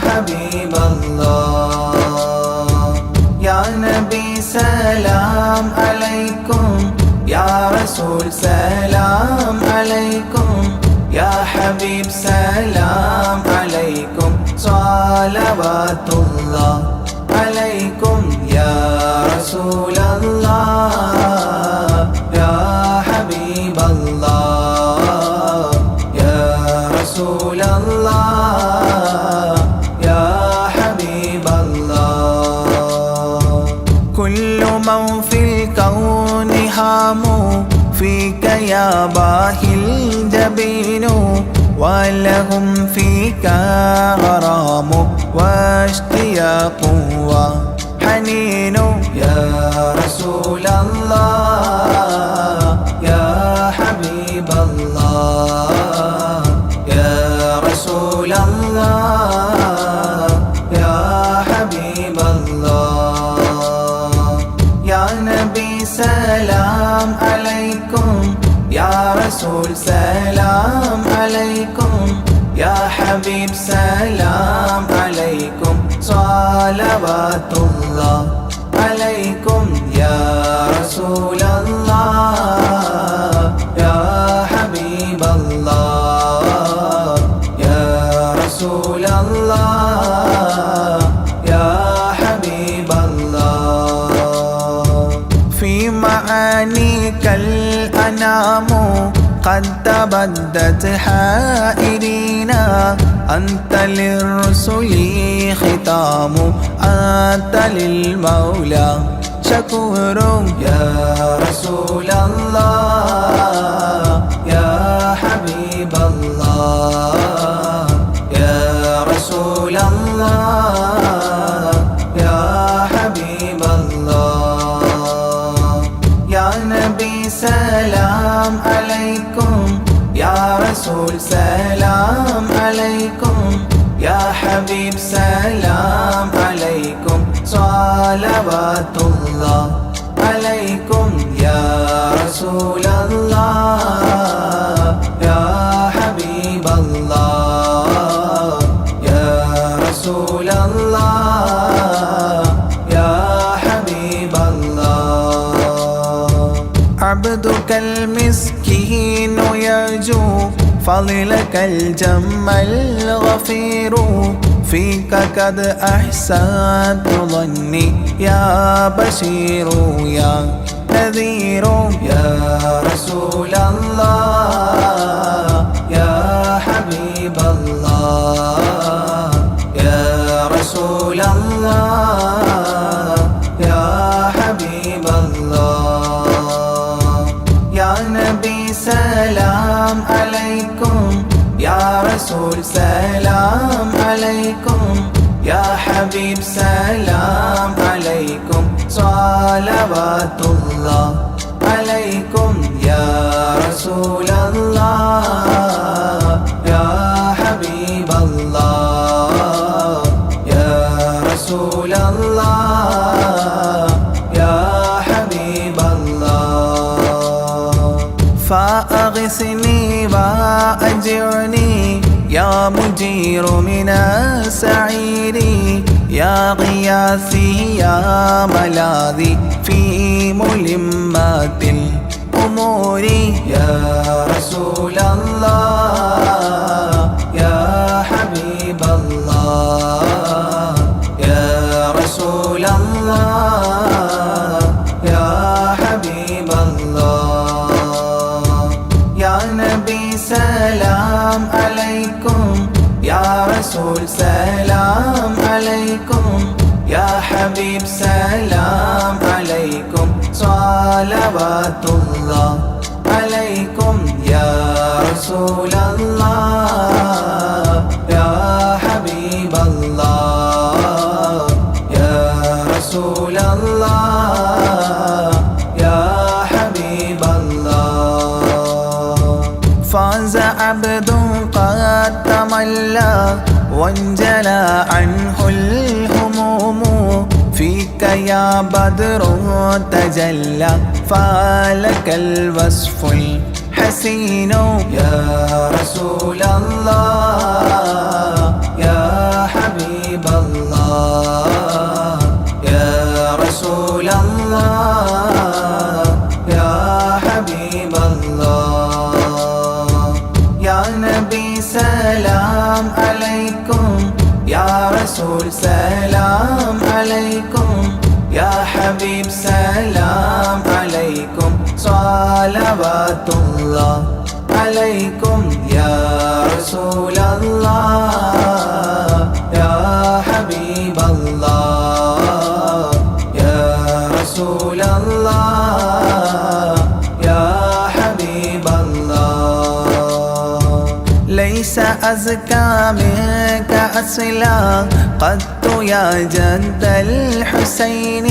حبيب الله يا نبي سلام عليكم يا رسول سلام عليكم يا حبيب سلام عليكم صلوات الله عليكم يا رسول الله فيك يا باهي الجبين ولهم فيك غرام واشتياق وحنين يا رسول الله يا حبيب الله يا رسول الله يا حبيب الله يا نبي سلام عليكم يا رسول سلام عليكم يا حبيب سلام عليكم صلوات الله عليكم يا رسول الله يا حبيب الله يا رسول الله يا حبيب الله في معانيك الأنام قد تبدت حائرين أنت للرسل ختام أنت للمولى شكور يا رسول الله يا حبيب الله يا رسول الله يا حبيب الله يا نبي سلام عليكم يا رسول سلام عليكم يا حبيب سلام عليكم صلوات الله عليكم يا رسول الله يا حبيب الله يا رسول الله يا حبيب الله عبدك المسكين يرجو فضلك الجم الغفير فيك قد أحسنت ظني يا بشير يا نذير يا رسول الله يا حبيب الله يا رسول الله يا حبيب الله يا نبي سلام عليكم يا رسول سلام عليكم يا حبيب سلام عليكم صلوات الله عليكم يا رسول الله يا حبيب الله يا رسول الله يا حبيب الله فأغثني وأجرني يا مجير من السعير يا غياثي يا ملاذي في ملمات الأمور يا رسول الله يا حبيب الله يا رسول الله يا حبيب الله يا نبي سلام عليكم يا رسول سلام عليكم يا حبيب سلام عليكم صلوات الله عليكم يا رسول الله يا حبيب الله يا رسول الله يا حبيب الله فاز عبد قد تملى وانجلى عنه الهموم فيك يا بدر تجلى فلك الوصف الحسين يا رسول الله يا حبيب الله يا رسول الله يا حبيب الله يا نبي سلام عليكم يا رسول سلام عليكم يا حبيب سلام عليكم صلوات الله عليكم يا رسول الله يا حبيب الله يا رسول الله يا حبيب أزكى منك أصلا قدت يا جد الحسين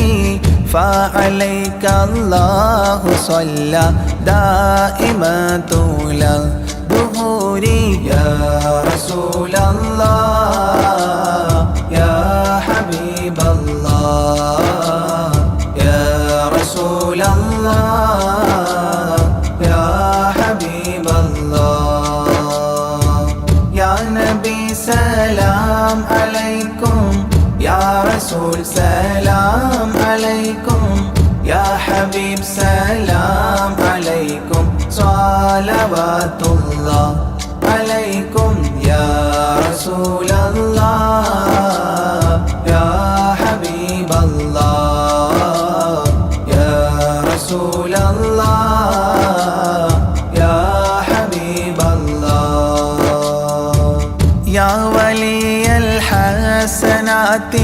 فعليك الله صلى دائما طول الدهور يا رسول الله يا حبيب الله يا رسول الله يا حبيب الله يا نبي سلام عليكم يا رسول سلام عليكم يا حبيب سلام عليكم صلوات الله عليكم يا رسول الله يا حبيب الله يا رسول الله يا حبيب الله يا ولي الحسنات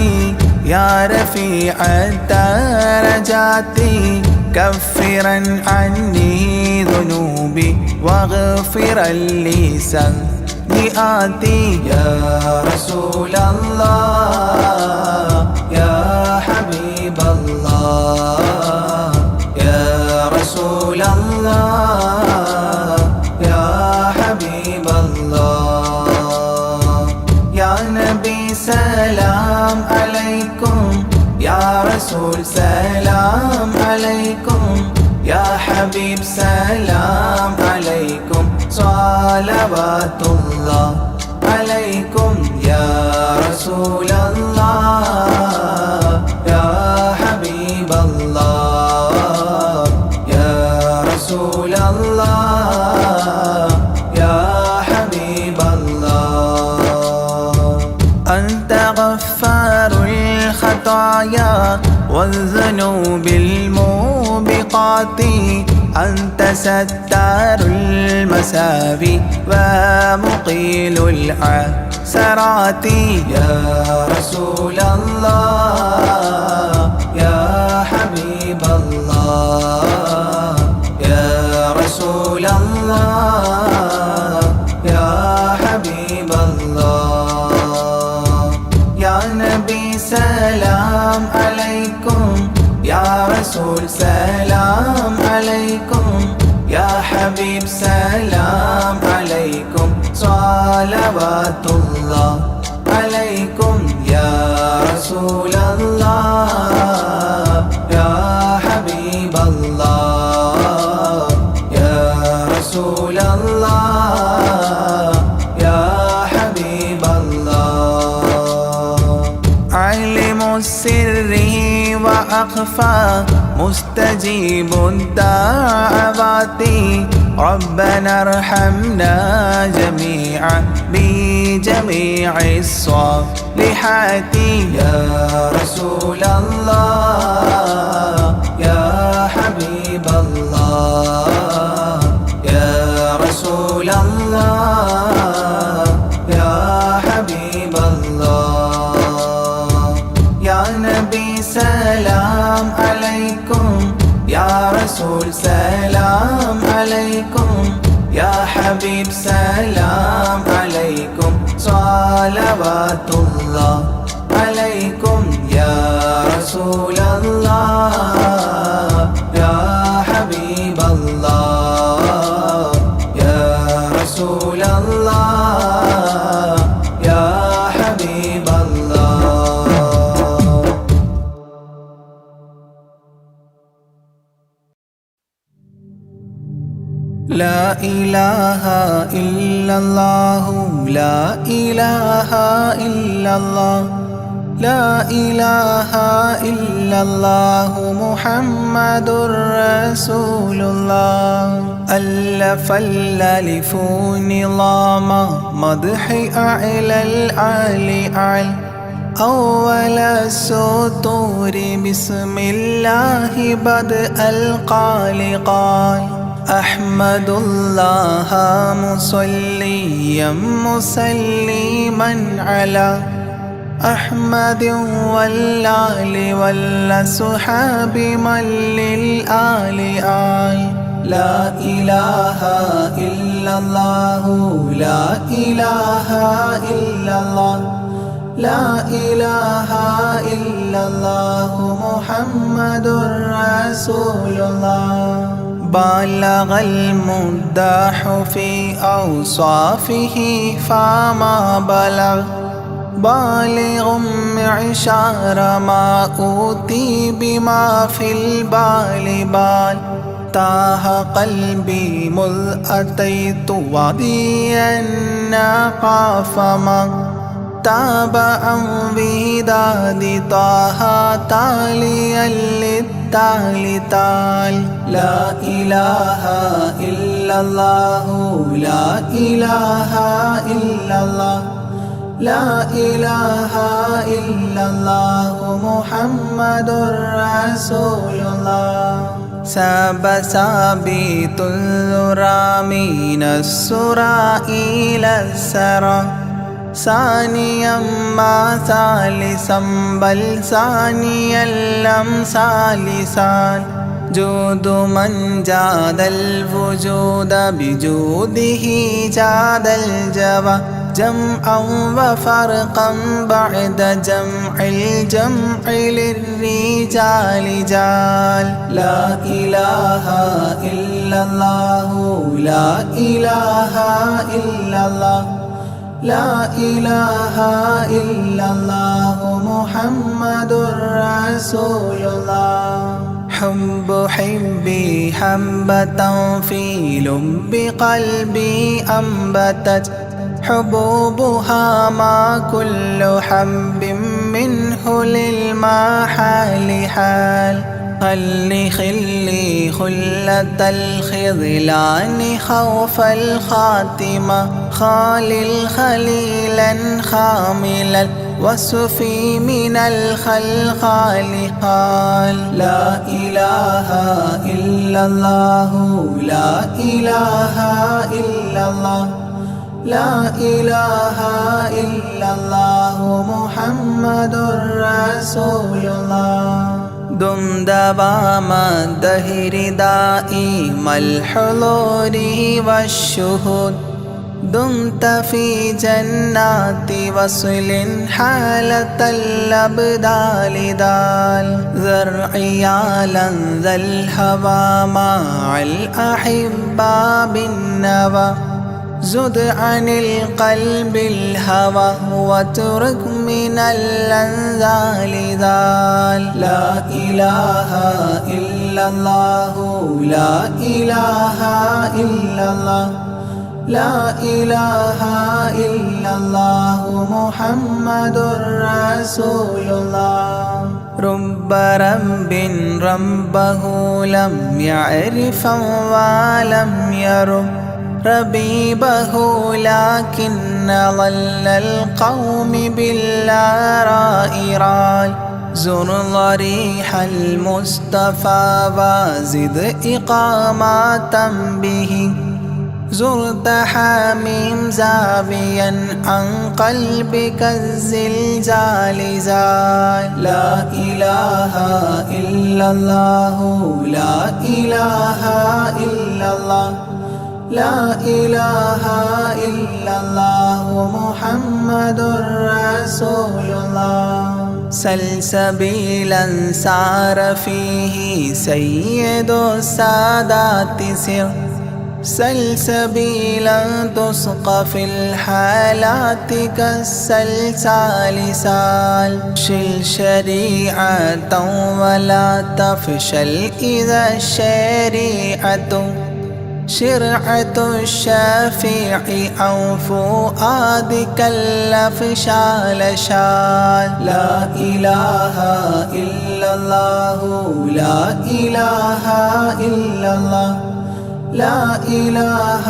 يا رفيع الدرجات كفرا عني ذنوبي واغفرا لي سيئاتي يا رسول الله يا حبيب الله يا رسول الله يا حبيب الله يا نبي سلام عليكم يا رسول سلام عليكم يا حبيب سلام عليكم صلوات الله عليكم يا رسول الله يا حبيب الله يا رسول الله يا حبيب الله أنت غفار الخطايا والذنوب الموبقات أنت ستار المساوي ومقيل العثرات يا رسول الله يا حبيب الله يا رسول الله يا حبيب الله يا نبي سلام عليكم يا رسول سلام عليكم يا حبيب سلام عليكم صلوات الله عليكم يا رسول الله يا حبيب الله يا رسول الله يا حبيب الله علم السر وأخفى مستجيب الدعوات ربنا ارحمنا جميعا بجميع الصالحات يا رسول الله يا حبيب الله يا رسول الله يا حبيب الله يا نبي سلام عليكم يا رسول سلام عليكم يا حبيب سلام عليكم صلوات الله عليكم يا رسول الله يا حبيب الله يا رسول الله يا حبيب الله لا إله إلا الله لا إله إلا الله لا إله إلا الله محمد رسول الله ألف الألف نظام مدح أعلى العالي أعلى أول السطور بسم الله بدء القال قال أحمد الله مصليا مسلما على أحمد والآل والصحاب من للآل آل لا إله إلا الله لا إله إلا الله لا إله إلا الله محمد رسول الله بلغ المداح في أوصافه فما بلغ بالغ معشار ما أوتي بما في البال بال تاه قلبي مذ أتيت واديا فما تابعا بهداد طه تاليا للتالي تال لا إله إلا الله لا إله إلا الله لا إله إلا الله محمد رسول الله ساب سابيت الذرى من السرى إلى السرى ثانيا ما ثالثا بل ثانيا لم ثالثان جود من جاد الوجود بجوده جاد الجوى جمعا وفرقا بعد جمع الجمع للرجال جال لا إله إلا الله لا إله إلا الله لا إله إلا الله محمد رسول الله حب حبي حبة في لب قلبي أنبتت حبوبها ما كل حب منه للمحال حال خلي خلة الخذلان خوف الخاتمة خالل خليلا خاملا وصفي من الخلقال قال لا إله إلا الله لا إله إلا الله لا إله إلا الله محمد رسول الله دم دوام الدهر دائم الحضور والشهود دمت في جنات وصل حالة الأبدال دال ذرعيالا ذا الهوى مع الأحبة بالنوى زد عن القلب الهوى واترك من الأنذال ذال لا إله إلا الله لا إله إلا الله لا إله إلا الله محمد رسول الله رب رب ربه لم يعرف ولم يرب ربيبه لكن ظل القوم بالآراء رال زر ضريح المصطفى وزد إقامة به زرت حميم زاويا عن قلبك الزلزال زال لا إله إلا الله لا إله إلا الله لا إله إلا الله محمد رسول الله سلسبيلا سار فيه سيد السادات سر سلسبيلا تسقى في الحالات كالسلسال سال شل شريعة ولا تفشل إذا الشريعة شرعة الشافع أو فؤادك الأفشال شال لا إله إلا الله لا إله إلا الله لا إله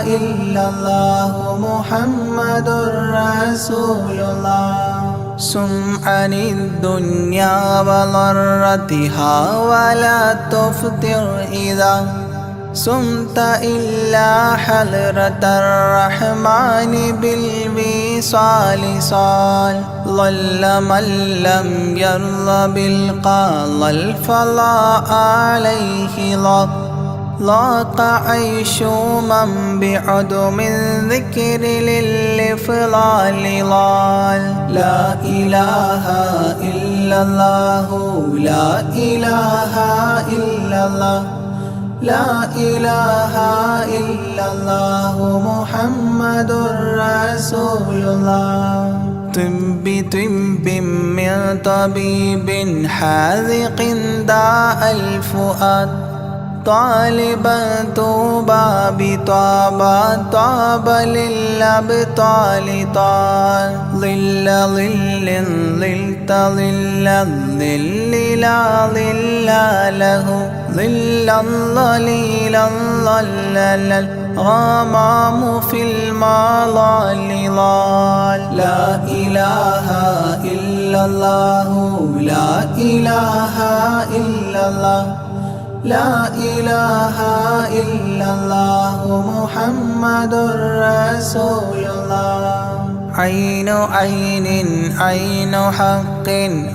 إلا الله محمد رسول الله سم عن الدنيا وضرتها ولا تفطر إذا سمت إلا حضرة الرحمن بالوصال صال ظل من لم يرضى بالقضاء الفضاء عليه ضل ضاق عيش من بعدم الذكر للإفضال ضال. لا إله إلا الله لا إله إلا الله لا إله إلا الله محمد رسول الله. طب طب من طبيب حاذق داء الفؤاد طالبا طوبى بطابى طاب للأبطال طال. ظل ظل ظلت ظل الظل لا ظل له ظلا ظليلا ظلل الغمام في المظال ضال. لا إله إلا الله لا إله إلا الله لا إله إلا الله محمد رسول الله. عين عين عين حق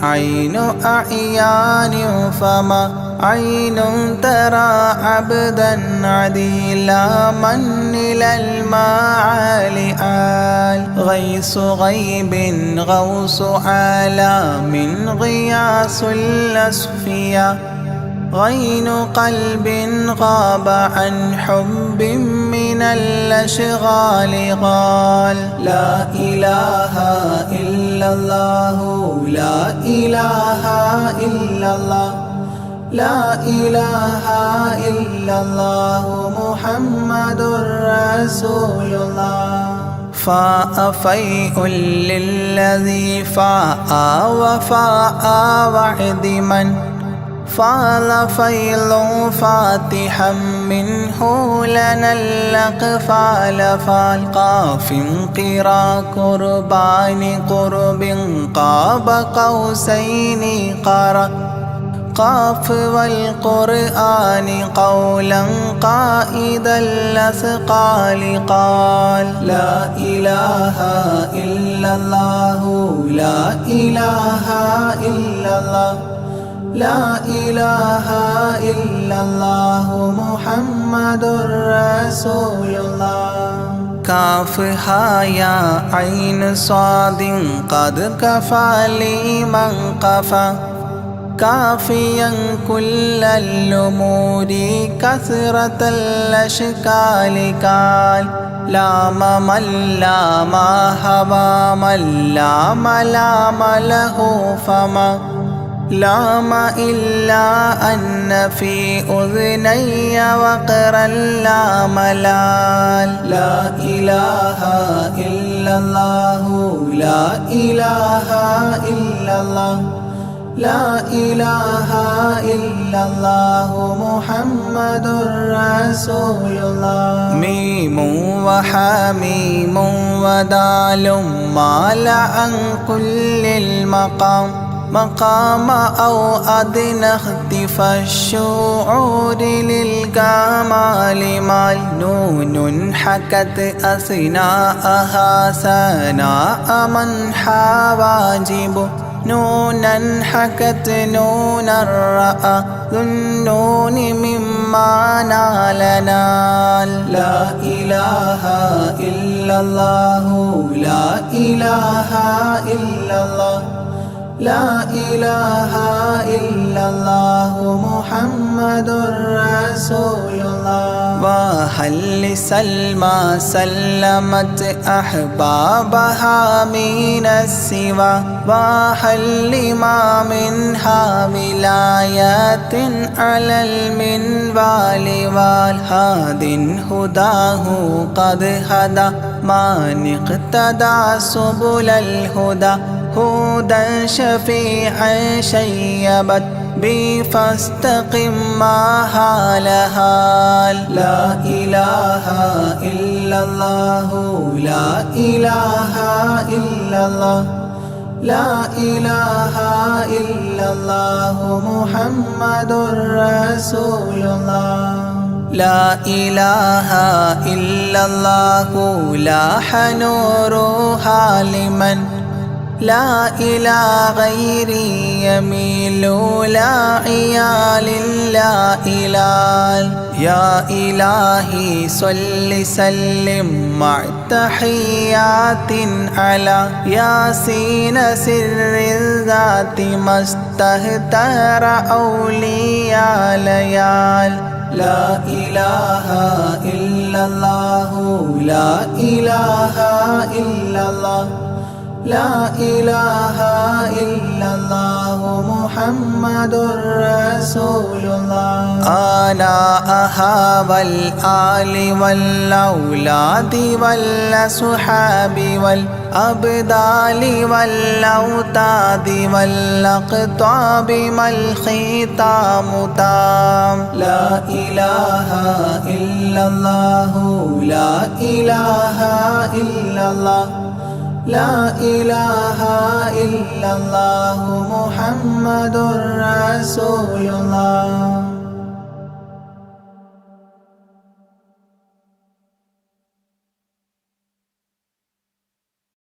عين أعيان فما عين ترى عبدا عديلا من إلى المعالي آل. غيث غيب غوث عالم غياث الأصفياء غين قلب غاب عن حب من الأشغال قال. لا إله إلا الله لا إله إلا الله لا إله إلا الله محمد رسول الله. فاء فيء للذي فاء وفاء وعد من فاض فيض فاتحا منه لنا الأقفال فالقاف قرا قربان قرب قاب قوسين قرا قاف والقرآن قولا قائد الأثقال قال. لا إله إلا الله لا إله إلا الله لا إله إلا الله محمد رسول الله. كافها يا عين صاد قد كفى لي من قفى كافيا كل الأمور كثرة الأشكال قال. لام من لام هوى من لام لام له فما لام إلا أن في أذني وقرا لا ملال. لا إله إلا الله لا إله إلا الله لا إله إلا الله محمد رسول الله. ميم وحميم ودال مال عن كل المقام مقام أو أدنى اختفى الشعور للكمال مال. نون حكت أثناءها ثناء من حواجب نونا حكت نونا رأى ذو النون مما نال نال. لا إله إلا الله لا إله إلا الله لا إله إلا الله محمد رسول الله. وهل سلمى سلمت أحبابها من السوى وهل لما منها ولايات على المنوال والهاد هداه قد هدى من اقتدى سبل الهدى هدى شفيعا شيبت بي فاستقم ما هال هال. لا إله إلا الله لا إله إلا الله لا إله إلا الله محمد رسول الله. لا إله إلا الله لاح نورها لمن لا إلى غيري يميل لا عيال لا إلال. يا إلهي صل سلم مع تحيات على ياسين سر الذات ما استهتر أولياء ليال لا إله إلا الله لا إله إلا الله لا إله إلا الله محمد رسول الله آناءها والآل والأولاد والأصحاب والأبدال والأوتاد والأقطاب ما الختام تام لا إله إلا الله لا إله إلا الله لا إله إلا الله محمد رسول الله